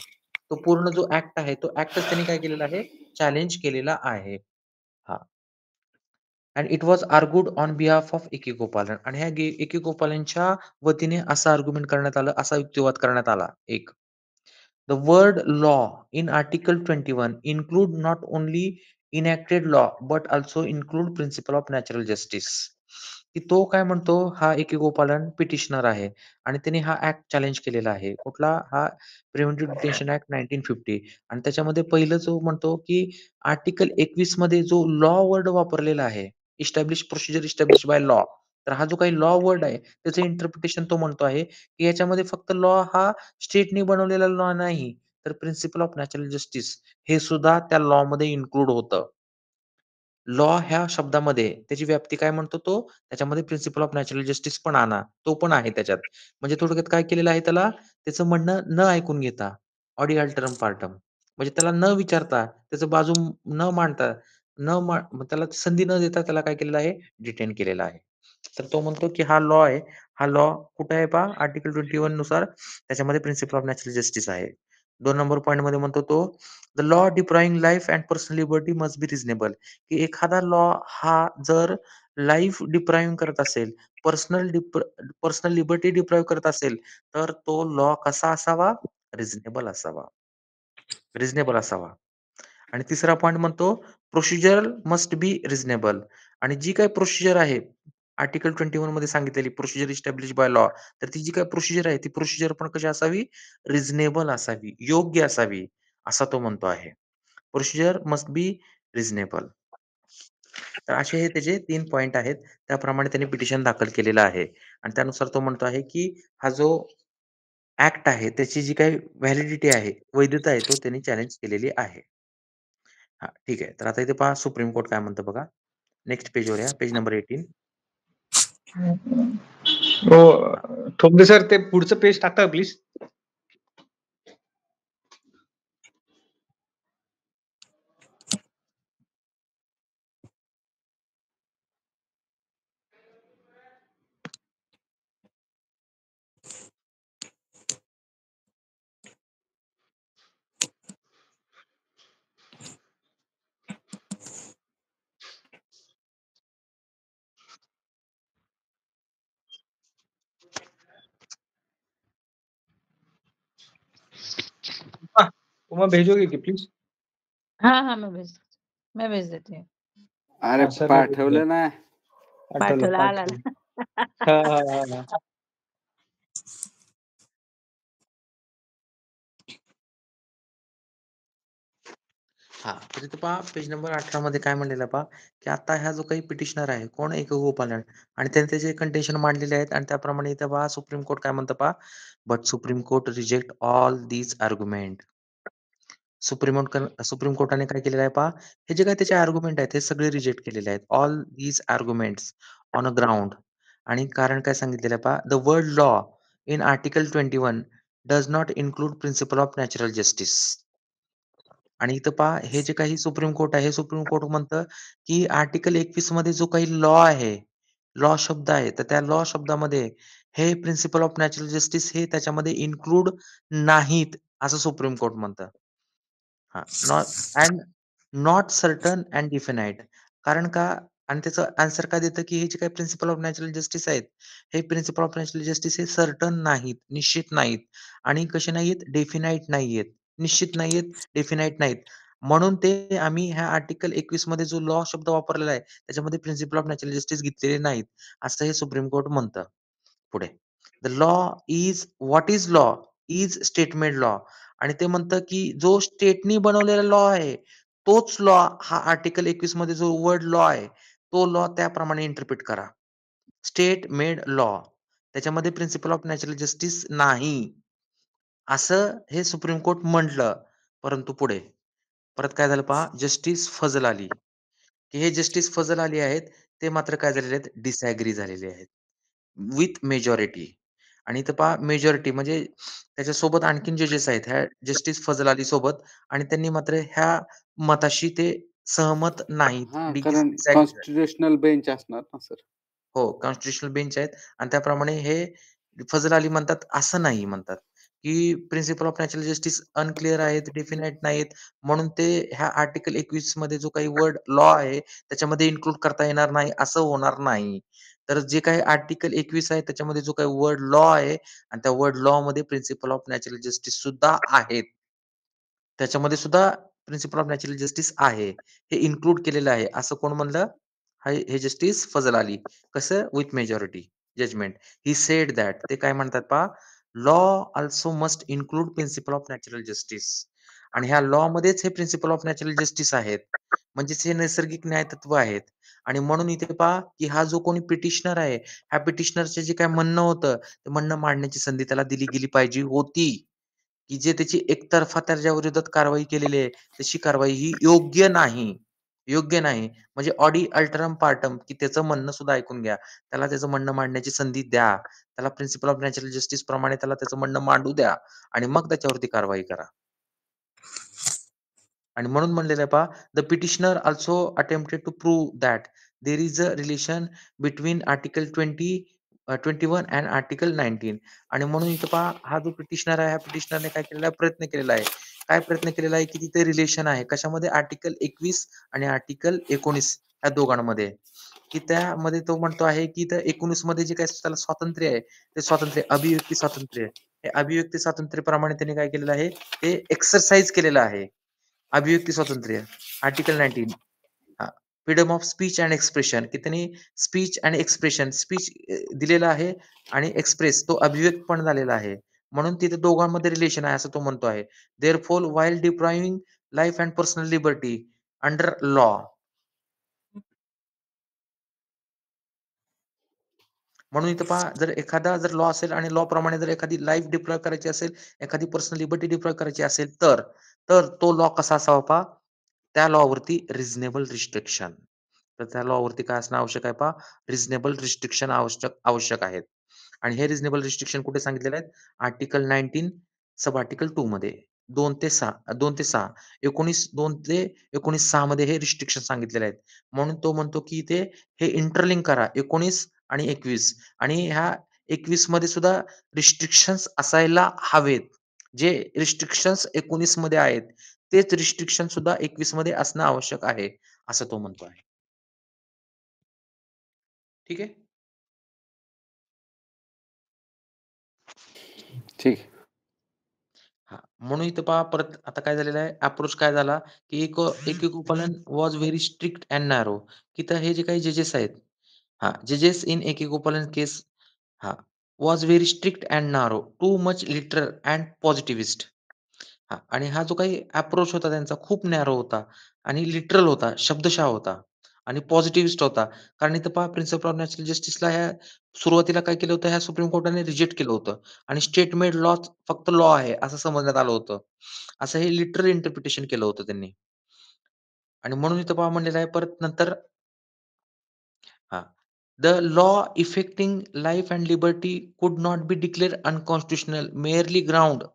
तो पूर्ण जो ॲक्ट आहे, तो ॲक्टच त्यांनी काय केलेला आहे? चॅलेंज केलेला आहे. हां. And it was argued on behalf of A K. Gopalan आणि ह्या ए.के. गोपालनच्या वतीने असा आर्ग्युमेंट करण्यात आलं, असा युक्तिवाद करण्यात आला. एक The word law in Article 21 include not only enacted law but also include principle of natural justice. की तो काय म्हणतो, हा ए.के. गोपालन पिटिशनर आहे आणि त्याने हा ऍक्ट चॅलेंज केलेला आहे. कुठला? हा प्रिव्हेंटिव्ह डिटेन्शन ऍक्ट 1950 आणि त्याच्यामध्ये पहिलं जो म्हणतो की आर्टिकल 21 मध्ये जो लॉ वर्ड वापरलेला आहे, establish procedure established by law, तर हा जो काही लॉ वर्ड आहे त्याचं इंटरप्रिटेशन तो म्हणतो आहे की याच्यामध्ये फक्त लॉ हा स्टेटने बनवलेला लॉ नाही, तर प्रिन्सिपल ऑफ नॅचरल जस्टिस हे सुद्धा त्या लॉ मध्ये इन्क्लूड होतं. लॉ ह्या शब्दामध्ये त्याची व्याप्ती काय म्हणतो तो, त्याच्यामध्ये प्रिन्सिपल ऑफ नॅचरल जस्टिस पण आणा, तो पण आहे त्याच्यात. म्हणजे थोडक्यात काय केलेलं आहे त्याला, त्याचं म्हणणं न ऐकून घेता, ऑडी अल्टरम पार्टम, म्हणजे त्याला न विचारता, त्याचं बाजू न मांडता, त्याला संधी न देता त्याला काय केलेलं आहे, डिटेन केलेलं आहे. तर तो म्हणतो की हा लॉ आहे, हा लॉ कुठे आहे पहा, आर्टिकल 21 नुसार त्याच्यामध्ये प्रिन्सिपल ऑफ नॅचरल जस्टिस आहे. 2 नंबर पॉइंट मध्ये म्हणतो तो, the law depriving life and personal liberty must be reasonable, की एखादा लॉ हा जर लाईफ डिप्रायव्ह करत असेल, पर्सनल लिबर्टी डिप्रायव्ह करत असेल, तर तो लॉ कसा असावा, रिझनेबल असावा. रिझनेबल असावा. आणि तिसरा पॉइंट म्हणतो, प्रोसिजर मस्ट बी रिझनेबल, आणि जी काही प्रोसिजर आहे आर्टिकल 21 मध्ये सांगितलेली प्रोसिजर इस्टॅब्लिश बाय लॉ, तर ती जी काही प्रोसिजर आहे ती प्रोसिजर पण कशी असावी, रिझनेबल असावी, योग्य असावी, असा तो म्हणतो आहे. Procedure must be reasonable. तर असे हे त्याचे 3 पॉइंट आहेत. त्याप्रमाणे त्यांनी पिटिशन दाखल केलेलं आहे आणि त्यानुसार तो म्हणतो आहे की हा जो ऍक्ट आहे त्याची जी काही व्हॅलिडिटी आहे, वैधता आहे, तो त्यांनी चॅलेंज केलेली आहे. हा ठीक आहे. तर आता इथे पहा सुप्रीम कोर्ट काय म्हणतं बघा. नेक्स्ट पेजवर या, पेज नंबर 18. हो ठोकदे सर, ते पुढचं पेज टाका प्लीज. उमा भेजोगे की प्लीज? हाँ हाँ मैं भेज देती हूँ. अरे हा सर पाठवलं ना. पाठवलं आला. हा हा हा. हा तर इथे पहा पेज नंबर 18 मध्ये काय म्हणलेलं पहा, की आता हा जो काही पिटिशनर आहे, कोण एक गोपालन, आणि त्याने त्याचे कंटेन्शन मांडलेले आहेत आणि त्याप्रमाणे इथे पहा सुप्रीम कोर्ट काय म्हणतं पहा, but supreme court reject all these argument. Supreme कोर्टाने काय केलेलं आहे पहा, हे जे काही त्याचे आर्ग्युमेंट आहेत हे सगळे रिजेक्ट केलेले आहेत. All these arguments on a ground, आणि कारण काय सांगितलेलं आहे पहा, the word law in article 21 does not include principle of natural justice. आणि इथं पहा हे जे काही सुप्रीम कोर्ट आहे, सुप्रीम कोर्ट म्हणतं की आर्टिकल 21 मध्ये जो काही लॉ आहे, लॉ शब्द आहे, तर त्या लॉ शब्दामध्ये हे प्रिन्सिपल ऑफ नॅचरल जस्टिस हे त्याच्यामध्ये इन्क्लूड नाहीत, असं सुप्रीम कोर्ट म्हणतं. हां, नॉट सर्टन अँड डिफिनाइट. कारण का, आणि त्याचं आन्सर काय देतं की हे जे काही प्रिन्सिपल ऑफ नॅचरल जस्टिस आहेत, हे प्रिन्सिपल ऑफ नॅचरल जस्टिस हे सर्टन नाहीत, निश्चित नाहीत, आणि कसे नाहीत, डेफिनाइट नाहीयेत, निश्चित नाहीयेत, डेफिनाइट नाहीत. म्हणून ते आम्ही ह्या आर्टिकल 21 मध्ये जो लॉ शब्द वापरलेला आहे, त्याच्यामध्ये प्रिन्सिपल ऑफ नॅचरल जस्टिस घेतलेले नाहीत, असं हे सुप्रीम कोर्ट म्हणतं. पुढे, the law is what is law is state made law, आणि ते म्हणतं की जो स्टेटनी बनवलेला लॉ आहे, तोच लॉ हा आर्टिकल 21 मध्ये जो वर्ड लॉ आहे, तो लॉ त्याप्रमाणे इंटरप्रिट करा. स्टेट मेड लॉ, त्याच्यामध्ये प्रिन्सिपल ऑफ नॅचरल जस्टिस नाही, असं हे सुप्रीम कोर्ट म्हटलं. परंतु पुढे परत काय झालं पहा, जस्टिस फजल अली, की हे जस्टिस फजल अली आहेत, ते मात्र काय झालेले आहेत, डिसॅग्री झालेले आहेत विथ मेजॉरिटी. आणि इथं पहा मेजॉरिटी म्हणजे त्याच्यासोबत आणखीन जजेस आहेत ह्या जस्टिस फजल अली सोबत, आणि त्यांनी मात्र ह्या मताशी ते सहमत नाहीत. हा, कारण disagree झाले. कॉन्स्टिट्युशनल बेंच असणार ना सर. हो, कॉन्स्टिट्यूशनल बेंच आहेत आणि त्याप्रमाणे हे फजल अली म्हणतात, असं नाही म्हणतात. की principle of natural justice unclear आहेत, डेफिनाईट नाहीत, म्हणून ते ह्या आर्टिकल 21 मध्ये जो काही वर्ड लॉ आहे त्याच्यामध्ये इन्क्लूड करता येणार नाही, असं होणार नाही. तर जे काही आर्टिकल 21 आहे त्याच्यामध्ये जो काही वर्ड लॉ आहे आणि त्या वर्ड लॉ मध्ये प्रिन्सिपल ऑफ नॅचरल जस्टिस सुद्धा आहेत. त्याच्यामध्ये सुद्धा प्रिन्सिपल ऑफ नॅचरल जस्टिस आहे. हे इन्क्लूड केलेलं आहे. असं कोण म्हणलं? हे जस्टिस फजल अली. कसं? With majority judgment. He said that ते काय म्हणतात पहा, law also must include principle of natural justice. आणि ह्या लॉ मध्येच हे प्रिन्सिपल ऑफ नॅचरल जस्टिस आहेत. म्हणजेच हे नैसर्गिक न्याय तत्व आहेत. आणि म्हणून इथे पहा की हा जो कोणी पिटिशनर आहे, ह्या पिटिशनरचे जे काय म्हणणं होतं, ते म्हणणं मांडण्याची संधी त्याला दिली गेली पाहिजे होती. की जे त्याची एकतर्फा त्याच्या विरोधात कारवाई केलेली आहे, तशी कारवाई ही योग्य नाही. योग्य नाही. म्हणजे ऑडी अल्टरम पार्टम की त्याचं म्हणणं सुद्धा ऐकून घ्या. त्याला त्याचं म्हणणं मांडण्याची संधी द्या. त्याला प्रिन्सिपल ऑफ नॅचरल जस्टिस प्रमाणे त्याला त्याचं म्हणणं मांडू द्या आणि मग त्याच्यावरती कारवाई करा. आणि म्हणून म्हणलेलं आहे पहा, the petitioner also attempted to prove that there is a relation between article 21 and article 19. आणि म्हणून इथं पहा, हा जो पिटिशनर आहे, ह्या पिटिशनरने काय केलेला आहे? प्रयत्न केलेला आहे. काय प्रयत्न केलेला आहे? की तिथे रिलेशन आहे. कशामध्ये? आर्टिकल 21 आणि आर्टिकल 19 ह्या दोघांमध्ये. की त्यामध्ये तो म्हणतो आहे की त्या 19 मध्ये जे काही त्याला स्वातंत्र्य आहे, ते स्वातंत्र्य अभिव्यक्ती स्वातंत्र्य. हे अभिव्यक्ती स्वातंत्र्याप्रमाणे त्यांनी काय केलेलं आहे? ते एक्सरसाइज केलेलं आहे. अभिव्यक्ती स्वातंत्र्य article 19. Freedom of speech and expression की त्यांनी स्पीच अँड एक्सप्रेशन स्पीच दिलेला आहे आणि एक्सप्रेस तो अभिव्यक्त पण झालेला आहे. म्हणून तिथे दोघांमध्ये रिलेशन आहे असं तो म्हणतो आहे. Therefore while depriving life and personal liberty under law. म्हणून इथं पहा, जर एखादा जर लॉ असेल आणि लॉ प्रमाणे जर एखादी लाईफ डिप्लॉय करायची असेल, एखादी पर्सनल लिबर्टी डिप्लॉय करायची असेल तर तो लॉ कसा असावा पहा, त्या लॉवरती रिझनेबल रिस्ट्रिक्शन. तर त्या लॉवरती काय असणं आवश्यक आहे पहा, रिझनेबल रिस्ट्रिक्शन आवश्यक आहेत. आणि हे रिझनेबल रिस्ट्रिक्शन कुठे सांगितलेले आहेत? आर्टिकल 19 सब आर्टिकल 2 मध्ये 2 ते 6 2 ते 19 6 मध्ये हे रिस्ट्रिक्शन सांगितलेले आहेत. म्हणून तो म्हणतो की इथे हे इंटरलिंक करा 19 आणि 21 आणि ह्या 21 मध्ये सुद्धा रिस्ट्रिक्शन्स असायला हवेत. जे रिस्ट्रिक्शन्स 19 मध्ये आहेत, तेच रिस्ट्रिक्शन सुद्धा 21 मध्ये असणं आवश्यक आहे, असं तो म्हणतो आहे. ठीक आहे? ठीक आहे. हां, म्हणून इथं पहा परत आता काय झालेलं आहे, अप्रोच काय झाला, की एकिकोपलन was very strict and narrow. की तर हे जे काही जजेस आहेत, जजेस in एकिकोपलन case was very strict and narrow, too much literal and पॉझिटिव्हिस्ट. आणि हा जो काही अप्रोच होता त्यांचा खूप नॅरो होता आणि लिटरल होता, शब्दशः होता आणि पॉझिटिव्हिस्ट होता. कारण इथं पहा प्रिन्सिपल ऑफ नॅचरल जस्टिसला ह्या सुरुवातीला काय केलं होतं, ह्या सुप्रीम कोर्टाने रिजेक्ट केलं होतं आणि स्टेट मेड लॉ फक्त लॉ आहे असं समजण्यात आलं होतं. असं हे लिटरल इंटरप्रिटेशन केलं होतं त्यांनी. आणि म्हणून इथं पहा म्हणलेलं आहे परत नंतर The law affecting life and liberty could not be declared unconstitutional merely ground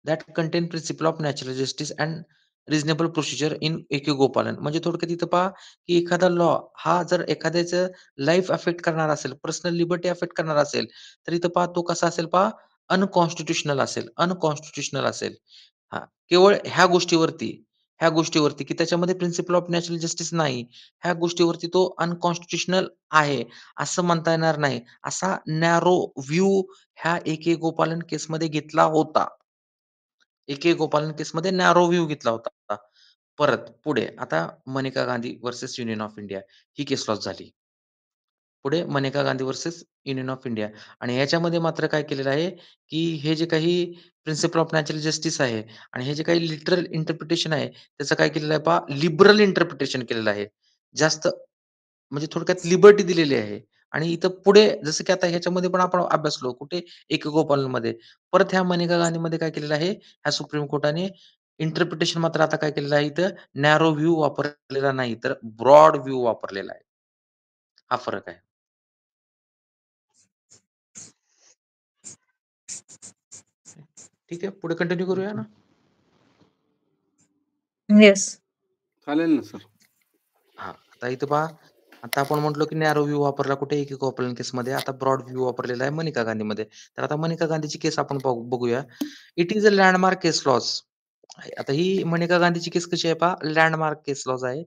that contain principle of natural justice and reasonable procedure in एकेगोपालन. म्हणजे थोडक्यात इथं पहा की एखादा लॉ हा जर एखाद्याचं लाईफ अफेक्ट करणार असेल, पर्सनल लिबर्टी अफेक्ट करणार असेल, तर इथं पहा तो कसा असेल पहा, अनकॉन्स्टिट्युशनल असेल, अनकॉन्स्टिट्युशनल असेल. केवळ ह्या गोष्टीवरती की त्याच्यामध्ये प्रिन्सिपल ऑफ नॅचरल जस्टिस नाही. ह्या गोष्टीवरती तो अनकॉन्स्टिट्युशनल आहे, असं म्हणता येणार नाही. असा नॅरो व्ह्यू ह्या ए.के. गोपालन केसमध्ये घेतला होता. ए.के. गोपालन केसमध्ये नॅरो व्ह्यू घेतला होता. परत पुढे आता Maneka Gandhi versus union of India ही केस लॉस झाली. पुढे Maneka Gandhi versus union of India आणि ह्याच्यामध्ये मात्र काय केलेलं आहे, की हे जे काही प्रिन्सिपल ऑफ नॅचरल जस्टिस आहे आणि हे जे काही लिटरल इंटरप्रिटेशन आहे, त्याचं काय केलेलं आहे पहा, लिबरल इंटरप्रिटेशन केलेलं आहे. जास्त म्हणजे थोडक्यात लिबर्टी दिलेली आहे आणि इथं पुढे जसं की आता ह्याच्यामध्ये पण आपण अभ्यासलो कुठे एकेकोपालमध्ये. परत ह्या मनेका गांधीमध्ये काय केलेलं आहे, ह्या सुप्रीम कोर्टाने इंटरप्रिटेशन मात्र आता काय केलेलं आहे इथं नॅरो व्ह्यू वापरलेला नाही, तर ब्रॉड व्ह्यू वापरलेला आहे. हा फरक आहे. ठीक आहे, पुढे कंटिन्यू करूया ना? येस. चालेल ना सर. आता इथं पहा आता आपण म्हटलो की नॅरो व्ह्यू वापरला कुठे एक ओपन केसमध्ये. आता ब्रॉड व्ह्यू वापरलेला आहे मनिका गांधीमध्ये. तर आता मनिका गांधीची केस आपण बघूया. It is a landmark case laws. आता ही मनिका गांधीची केस कशी आहे पहा, लँडमार्क केस लॉज आहे.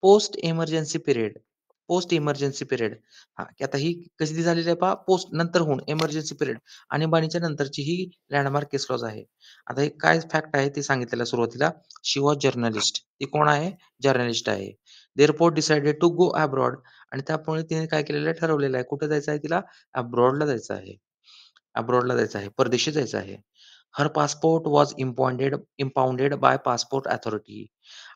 Post emergency period. Post emergency period. हां, की आता ही कधी झालेली आहे पहा, पोस्ट नंतरहून इमर्जन्सी पिरियड आणीबाणीच्या नंतरची ही लँडमार्क केस लॉज आहे. आता हे काय फॅक्ट आहे ते सांगितलेलं आहे सुरुवातीला. She was journalist. ती कोण आहे? जर्नलिस्ट आहे. Therefore decided to go abroad आणि त्यामुळे तिने काय केलेलं आहे, ठरवलेलं आहे. कुठे जायचं आहे तिला? अब्रॉडला जायचं आहे. अब्रॉडला जायचं आहे, परदेशी जायचं आहे. Her passport was impounded by passport authority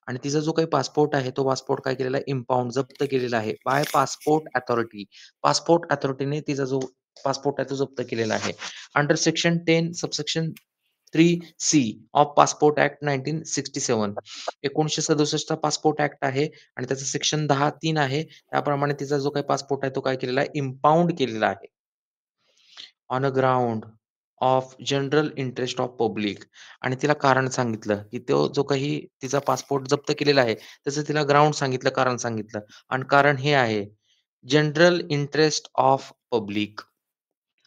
आणि तिचा जो काही पासपोर्ट आहे, तो पासपोर्ट काय केलेला आहे? इम्पाउंड जप्त केलेला आहे बाय पासपोर्ट अथॉरिटी. पासपोर्ट अथॉरिटीने तिचा जो पासपोर्ट आहे तो जप्त केलेला आहे. Under section 10 subsection 3C of passport act 1967. 1967 चा पासपोर्ट ऍक्ट आहे आणि त्याचं सेक्शन 10(3) आहे. त्याप्रमाणे तिचा जो काही पासपोर्ट आहे तो काय केलेला आहे? इम्पाउंड केलेला आहे. On a ground of general interest of public आणि तिला कारण सांगितलं, की तो जो काही तिचा पासपोर्ट जप्त केलेला आहे, त्याचं तिला ग्राउंड सांगितलं, कारण सांगितलं आणि कारण हे आहे जनरल इंटरेस्ट ऑफ पब्लिक.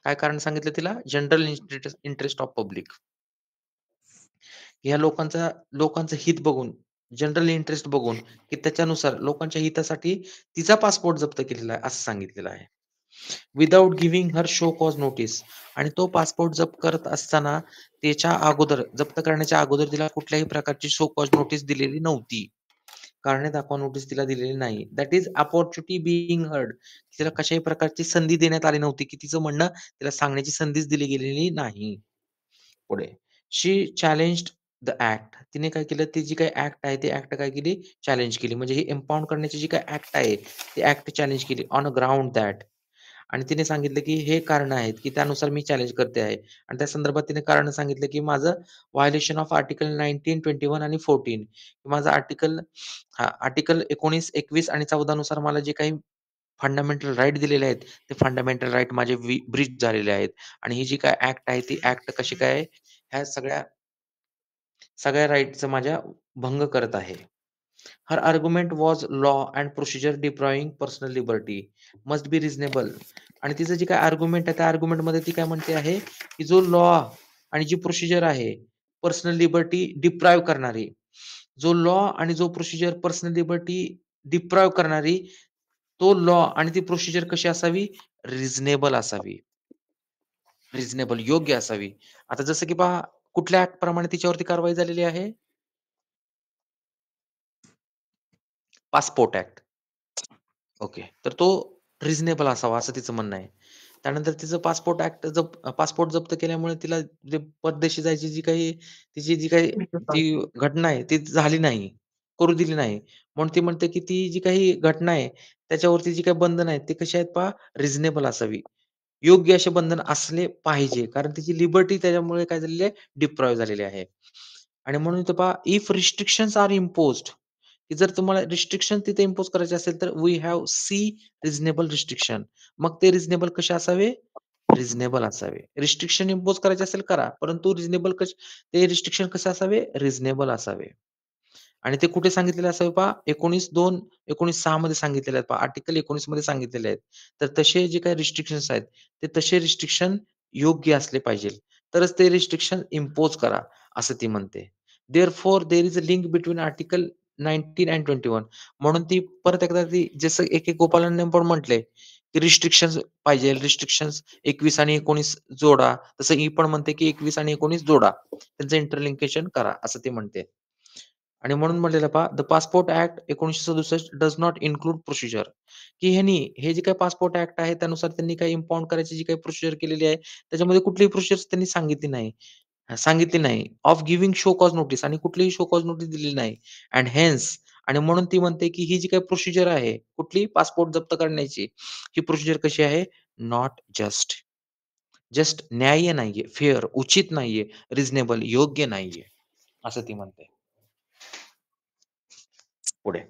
काय कारण सांगितलं तिला? General interest of public. ह्या लोकांचं हित बघून, जनरल इंटरेस्ट बघून, की त्याच्यानुसार लोकांच्या हितासाठी तिचा पासपोर्ट जप्त केलेला आहे, असं सांगितलेलं आहे. विदाऊट गिव्हिंग हर शो कॉज नोटीस आणि तो पासपोर्ट जप्त करत असताना त्याच्या अगोदर, जप्त करण्याच्या अगोदर तिला कुठल्याही प्रकारची शो कॉज नोटीस दिलेली नव्हती. कारणे दाखवा नोटीस तिला दिलेली नाही. That is opportunity being heard. तिला कशाही प्रकारची संधी देण्यात आली नव्हती, की तिचं म्हणणं तिला सांगण्याची संधीच दिली गेलेली नाही. पुढे शी चॅलेंज्ड द ऍक्ट. तिने काय केलं? ती जी काही ऍक्ट आहे, ती ऍक्ट काय केली? चॅलेंज केली. म्हणजे ही इम्पाउंड करण्याची जी काही ऍक्ट आहे, ती ऍक्ट चॅलेंज केली ऑन अ ग्राउंड दॅट आणि तिने सांगितलं, की हे कारण आहेत, की त्यानुसार मी चॅलेंज करते आहे आणि त्या संदर्भात तिने कारण सांगितलं, की माझं व्हायोलेशन ऑफ आर्टिकल 19, 21 आणि 14 माझं आर्टिकल 19, 21 आणि 14 नुसार मला जे काही फंडामेंटल राइट दिलेले आहेत, ते फंडामेंटल राइट माझे ब्रीच झालेले आहेत आणि ही जी काही ऍक्ट आहे, ती ऍक्ट कशी काय ह्या सगळ्या राइटचा माझ्या भंग करत आहे. Her argument was law and procedure depriving personal liberty must be reasonable आणि तिचं जी काय आर्ग्युमेंट आहे, त्या आर्ग्युमेंटमध्ये ती काय म्हणते आहे, की जो लॉ आणि जी प्रोसिजर आहे, पर्सनल लिबर्टी डिप्राइव्ह करणारी, जो लॉ आणि जो प्रोसिजर पर्सनल लिबर्टी डिप्राइव्ह करणारी, तो लॉ आणि ती प्रोसिजर कशी असावी? रिझनेबल असावी. रिझनेबल योग्य असावी. आता जसं की पहा कुठल्या ऍक्ट प्रमाणे तिच्यावरती कारवाई झालेली आहे? Passport act. ओके. तर तो रिझनेबल असावा असं तिचं म्हणणं आहे. त्यानंतर तिचं पासपोर्ट जप्त केल्यामुळे तिला जे परदेशी जायची तिची जी काही ती घटना आहे ती झाली नाही. करू दिली नाही. म्हणून ती म्हणते, की ती जी काही घटना आहे त्याच्यावरती जी काही बंधन आहेत ती कशी आहेत पहा रिझनेबल असावी. योग्य असे बंधन असले पाहिजे. कारण तिची लिबर्टी त्याच्यामुळे काय झालेली आहे डिप्राइव्ह झालेली आहे. आणि म्हणून इथं पहा इफ रिस्ट्रिक्शन्स आर इम्पोज्ड की जर तुम्हाला रिस्ट्रिक्शन तिथे इम्पोज करायचे असेल तर we have see reasonable restriction. मग ते रिझनेबल कसे असावे? रिझनेबल असावे. रिस्ट्रिक्शन इम्पोज करायचे असेल करा. परंतु ते रिस्ट्रिक्शन कसे असावे? रिझनेबल असावे. आणि ते कुठे सांगितलेले असावे पहा 19(2), 19(6) मध्ये सांगितलेले आहेत पहा. आर्टिकल 19 मध्ये सांगितलेले आहेत. तर तसे जे काही रिस्ट्रिक्शन्स आहेत, ते तसे रिस्ट्रिक्शन योग्य असले पाहिजे. तरच ते रिस्ट्रिक्शन इम्पोज करा, असं ती म्हणते. Therefore there is a link between article 19 and 21. म्हणून ती परत एकदा ती जसं एक गोपालांनी पण म्हटलंय, की रिस्ट्रिक्शन्स पाहिजे. रिस्ट्रिक्शन्स 21 आणि 19 जोडा. तसं ही पण म्हणते, की 21 आणि 19 जोडा. त्यांचं इंटरलिंकेशन करा, असं ती म्हणते. आणि म्हणून म्हटलेलं पहा the passport act 1967 does not include procedure, की हे जे काही पासपोर्ट ऍक्ट आहे त्यानुसार त्यांनी काही इम्पाउंड करायची जी काही प्रोसिजर केलेली आहे, त्याच्यामध्ये कुठलीही प्रोसिजर त्यांनी सांगितली नाही. Of giving show cause notice आणि कुठलीही शो कॉज नोटीस दिलेली नाही. अँड हेन्स आणि म्हणून ती म्हणते, की ही जी काही प्रोसिजर आहे, कुठली पासपोर्ट जप्त करण्याची, ही प्रोसिजर कशी आहे? Not just. जस्ट न्याय्य नाहीये, फेअर उचित नाहीये, रिझनेबल योग्य नाहीये, असं ती म्हणते. पुढे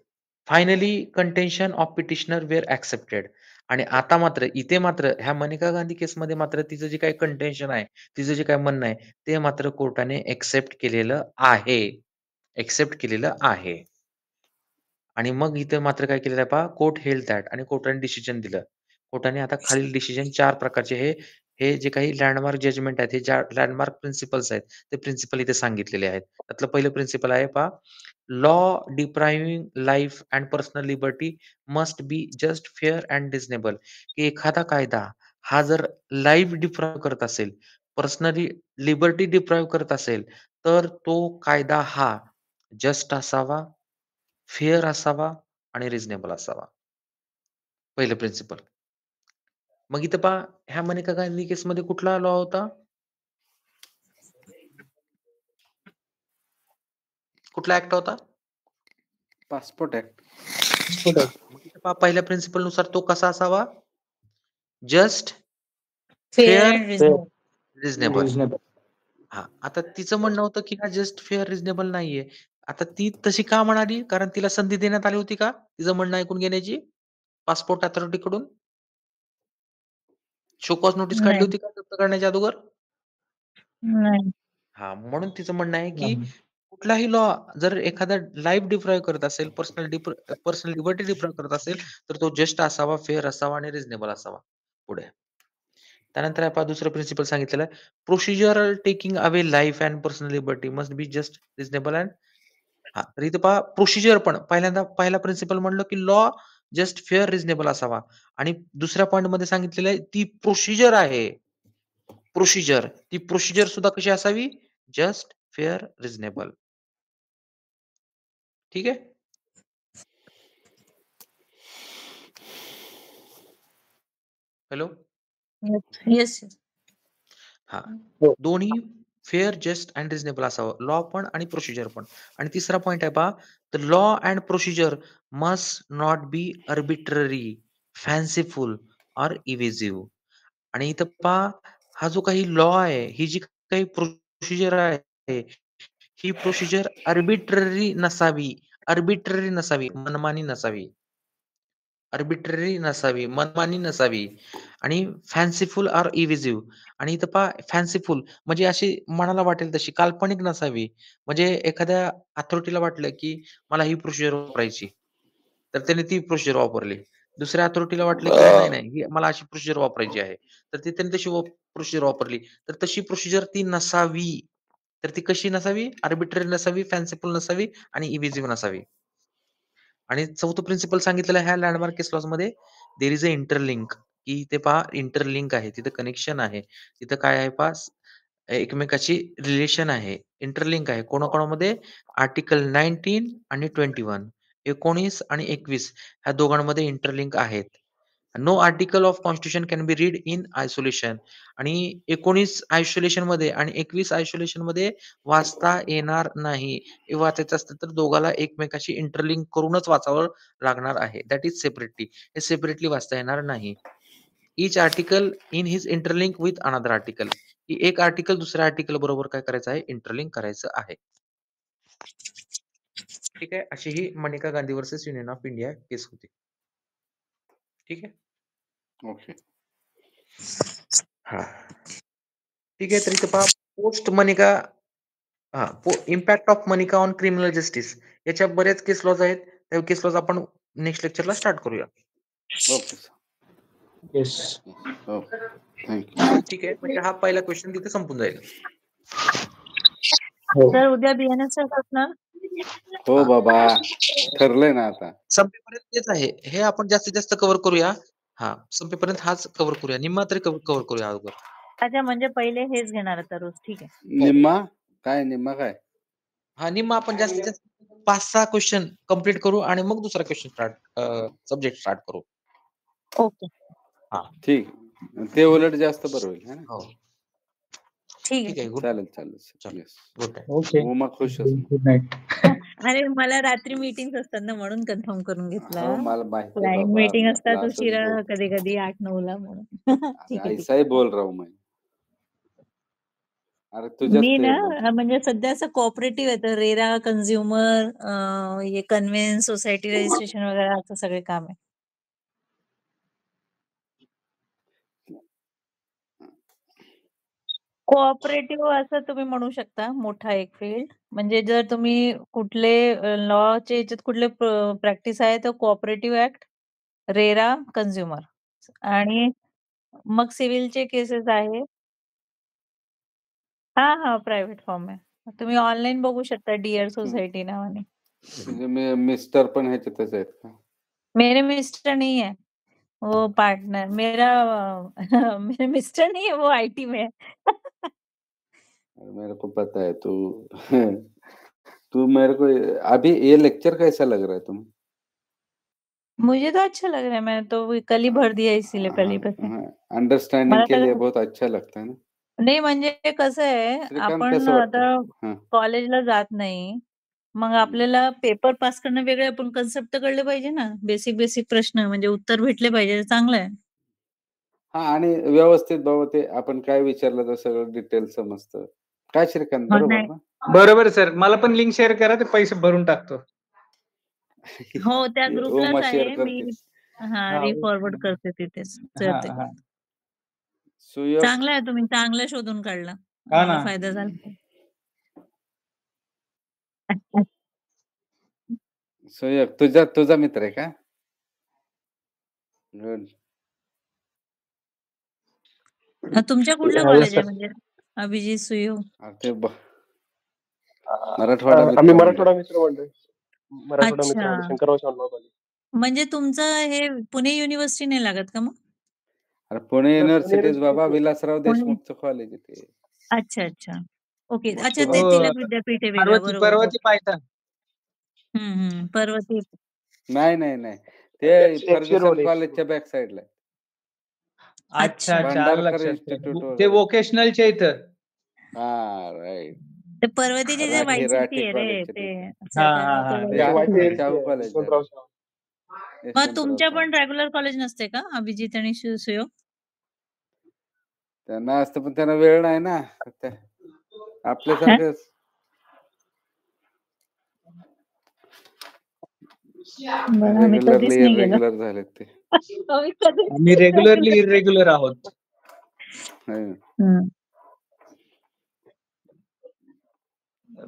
finally contention of petitioner were accepted आणि आता मात्र इथे मात्र ह्या मनिका गांधी केसमध्ये मात्र तिचं जे काही कंटेन्शन आहे, तिचं जे काही म्हणणं आहे, ते मात्र कोर्टाने एक्सेप्ट केलेलं आहे. आणि मग इथे मात्र काय केलेलं आहे पहा, कोर्ट हेल्ड दॅट आणि कोर्टाने डिसिजन दिलं. कोर्टाने आता खालील डिसिजन 4 प्रकारचे हे हे जे काही लँडमार्क जजमेंट आहेत, हे ज्या लँडमार्क प्रिन्सिपल्स आहेत, ते प्रिन्सिपल इथे सांगितलेले आहेत. त्यातलं पहिलं प्रिन्सिपल आहे पहा, law depriving life and personal liberty must be just, fair and reasonable. की एखादा कायदा हा जर लाईफ डिप्रायव्ह करत असेल, पर्सनली लिबर्टी डिप्रायव्ह करत असेल, तर तो कायदा हा जस्ट असावा, फेअर असावा आणि रिझनेबल असावा. पहिलं प्रिन्सिपल. मग इथं पहा, ह्या मनेका गांधी केसमध्ये कुठला लॉ होता? कुठला ऍक्ट होता? Passport act. हां. मग इथं पहा, पहिल्या प्रिन्सिपल नुसार तो कसा असावा? Just, fair fair, and reasonable. Reasonable. Reasonable. हां. आता तिचं म्हणणं होतं, की हा जस्ट, फेअर, रिझनेबल नाहीये. आता ती तशी का म्हणाली? कारण तिला संधी देण्यात आली होती का? तिचं म्हणणं ऐकून घेण्याची पासपोर्ट अथॉरिटीकडून? शो कॉज नोटीस काढली नाही, होती का जप्त करण्याच्या अगोदर? नाही. हां, म्हणून तिचं म्हणणं आहे, की कुठलाही लॉ जर एखादा लाईफ डिप्रायव्ह करत असेल, पर्सनल लिबर्टी डिप्रायव्ह करत असेल, तर तो जस्ट असावा, फेअर असावा आणि रिझनेबल असावा. पुढे. त्यानंतर आपण दुसरं प्रिन्सिपल सांगितलेलं आहे, procedural taking away life and personal liberty must be just, reasonable and हां, तर इथे पहा प्रोसिजर पण पहिला प्रिन्सिपल म्हणलं, की लॉ जस्ट, फेअर, रिझनेबल असावा आणि दुसऱ्या पॉइंटमध्ये सांगितलेलं आहे, ती प्रोसिजर आहे. प्रोसिजर. ती प्रोसिजर सुद्धा कशी असावी? Just, fair, reasonable. ठीक आहे? हॅलो? येस. हां. हो. दोन्ही फेअर, जस्ट अँड रिझनेबल असावं. लॉ पण आणि प्रोसिजर पण. आणि तिसरा पॉइंट आहे पहा, the law and procedure must not be arbitrary, fanciful or evasive. आणि इथं पहा, हा जो काही लॉ आहे, ही जी काही प्रोसिजर आहे, ही प्रोसिजर आर्बिट्ररी नसावी. आर्बिट्ररी नसावी, मनमानी नसावी. आर्बिट्ररी नसावी, मनमानी नसावी आणि फॅन्सीफुल ऑर इव्हेसिव्ह. आणि इथं पहा, फॅन्सीफुल म्हणजे अशी मनाला वाटेल तशी काल्पनिक नसावी. म्हणजे एखाद्या अथॉरिटीला वाटलं, की मला ही प्रोसिजर वापरायची, तर त्याने ती प्रोसिजर वापरली. दुसऱ्या अथॉरिटीला वाटलं, की नाही, नाही, ही मला अशी प्रोसिजर वापरायची आहे. तर ती त्याने तशी प्रोसिजर वापरली. तर तशी प्रोसिजर ती नसावी. तर ती कशी नसावी? आर्बिट्ररी नसावी, फॅन्सीफुल नसावी आणि इव्हेसिव्ह नसावी. आणि चौथं प्रिन्सिपल सांगितलेलं आहे ह्या लँडमार्क केस लॉजमध्ये, देअर इज अ इंटरलिंक, की इथे पहा इंटरलिंक आहे, तिथं कनेक्शन आहे. तिथं काय आहे पहा, एकमेकाची रिलेशन आहे, इंटरलिंक आहे. कोणाकोणामध्ये? आर्टिकल 19 आणि 21, 19 आणि 21 ह्या दोघांमध्ये इंटरलिंक आहेत. No article of constitution can be read in isolation. आणि 19 आयसोलेशनमध्ये आणि 21 आयसोलेशनमध्ये वाचता येणार नाही. हे वाचायचं असतं तर दोघाला एकमेकाशी इंटरलिंक करूनच वाचावं लागणार आहे. That is separately. हे सेपरेटली वाचता येणार नाही. Each article in his interlink with another article. की एक आर्टिकल दुसऱ्या आर्टिकल बरोबर काय करायचं आहे? इंटरलिंक करायचं आहे. ठीक आहे. अशी ही Maneka Gandhi versus Union of India case होती. ठीक आहे. ओके. हां. ठीक आहे. तर इथं पहा, post Manika impact of Manika on criminal justice याच्या बरेच केस लॉज आहेत. त्या केस लॉज आपण नेक्स्ट लेक्चरला स्टार्ट करूया. Okay sir. Yes. Okay. Thank you. ठीक आहे. म्हणजे हा पहिला क्वेश्चन तिथे संपून जाईल. हो. सर उद्या बियाण्याचं असणार? हो हां. बाबा, ठरलंय ना आता. संपेपर्यंत तेच आहे. हे आपण जास्तीत जास्त कव्हर करूया. हां, संपेपर्यंत हाच कव्हर करूया. निम्मा तरी कव्हर करूया अगोदर. अच्छा, म्हणजे पहिले हेच घेणार आता रोज. ठीक आहे. हो. निम्मा काय? निम्मा काय? हां, निम्मा आपण जास्तीत जास्त 5-6 क्वेश्चन कंप्लीट करू आणि मग दुसरा क्वेश्चन सब्जेक्ट स्टार्ट करू. ओके. हां. ठीक. ते उलट जास्त बरं होईल है ना? हो. ठीक ठीक आहे. आहे. गुड. चालेल चालेल सर. चला. Yes. Good night. Okay. Uma खुश असेल. Good night. अरे मला रात्री मीटिंग्स असतात ना, म्हणून कन्फर्म करून घेतला. हो मला माहिती आहे क्लायंट बाबा, मीटिंग मैं असतात क्लासेस उशिरा, बोल कधी-कधी 8-9ला म्हणून. अरे ठीक आहे, ठीक ऐसा ही आहे. बोल रहा हूँ मैं. अरे तुझ्याच मी ना ते म्हणजे सध्या असं कोऑपरेटिव्ह येतं, रेरा, कन्झ्युमर, हे कन्व्हेन्स, सोसायटी रजिस्ट्रेशन वगैरे असं सगळे काम आहे. कोऑपरेटिव्ह असं तुम्ही म्हणू शकता, मोठा एक फील्ड. म्हणजे जर तुम्ही कुठले लॉचे याच्यात कुठले प्रॅक्टिस आहे, तर कोऑपरेटिव्ह ऍक्ट, रेरा, कन्झ्युमर आणि मग सिव्हिलचे केसेस आहे. हां, प्रायव्हेट फॉर्म आहे. तुम्ही ऑनलाईन बघू शकता डिअर सोसायटी नावाने. तुझे मिस्टर पण ह्याच्यातच आहेत का? मेरे मिस्टर नहीं है, वो पार्टनर मेरा मेरे मिस्टर नहीं है, वो आईटी में है. मेरे को पता है तू तू मेरे को अभी ये लेक्चर कैसा लग रहा है तुम्हें? मुझे तो अच्छा लग रहा है, मैंने तो कल ही भर दिया इसीलिए पहले पे. अंडरस्टँडिंग मला के लिए तर बहुत अच्छा लगता है ना? नाही म्हणजे कसं आहे, श्रीकांत आपण कसं आता वाटतं? हां. कॉलेजला जात नाही. मग आपल्याला पेपर पास करणं वेगळं आहे, पण कन्सेप्ट तर कळले पाहिजे ना. बेसिक प्रश्न म्हणजे उत्तर भेटले पाहिजे, चांगलं आहे. हां आणि व्यवस्थित बाबा ते आपण काय विचारलं तर सगळं डिटेल समजतं. काय श्रीकांत बरोबर नाही. ना? बरोबर सर. मला पण लिंक शेअर करा, ते पैसे भरून टाकतो. हो, त्या ये ग्रुपलाच उमा शेअर आहे. मी करतेस. री-फॉरवर्ड करते तिथेच. हां, ते. हां. सुयोग चांगलं आहे, तुम्ही चांगलं शोधून काढलं. हां मला ना. फायदा झाला. सुयोग तुझा मित्र आहे का? गुड. तुमच्या कुठलं Yes, कॉलेज sir. आहे म्हणजे अभिजित सुयो? ते मराठवाडा आम्ही मित्र मराठवाडा मित्र मंडळ. मराठवाडा मित्र अच्छा. मंडळ शंकरराव शानभाऊ कॉलेज. म्हणजे तुमचं हे पुणे युनिव्हर्सिटी नाही लागत का मग? अरे पुणे युनिव्हर्सिटीज बाबा पुणे विलासराव पुणे. देशमुखचं कॉलेज आहे ते. अच्छा. ओके. अच्छा, हो. ते हो, तिलक विद्यापीठ आहे वेगळं. बरोबर. पर्वती पायथन. पर्वती. नाही. ते एकशे फर्ग्युसन रोड, कॉलेजच्या बॅक साइडला आहे. अच्छा, आलं भांडारकर लक्षात. इन्स्टिट्यूट ते वगैरे. वोकेशनलच्या इथं. हां, राइट. ते पर्वतीची जे वाईट सिटी राठी आहे रे कॉलेजच्या ते. तिथे. अच्छा, हां, त्या हां, नावाचं हां. वाईट त्या- वाईट सिटी. शाहू कॉलेज यशवंतराव शाहू. मग तुमच्या पण रेग्युलर कॉलेज नसते का अभिजित आणि सुयोग? त्यांना असतं पण त्यांना वेळ नाही ना. आपल्यासारखंच बरं, आम्ही कधीच रेग्युलरली नाही गेलो. इरेग्युलर झालेत ते. आम्ही कधीच आम्ही रेग्युलरली इरेग्युलर आहोत. हं. हं.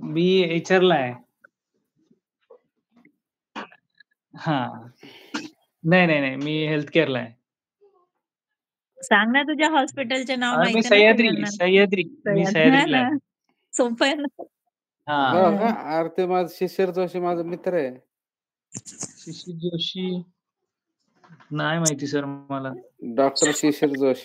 मी HR ला आहे. हां. नाही. मी हेल्थ केअरला आहे. सांग ना तुझ्या हॉस्पिटलचे नाव, मी माहिती ना सह्याद्री. मी सह्याद्री. सह्याद्रीला ना. आहे. सोपं आहे ना. हां. हो का? अरे ते माझं शिशिर जोशी माझा मित्र आहे. शिशिर जोशी नाही माहिती सर मला. डॉक्टर शिशिर जोशी.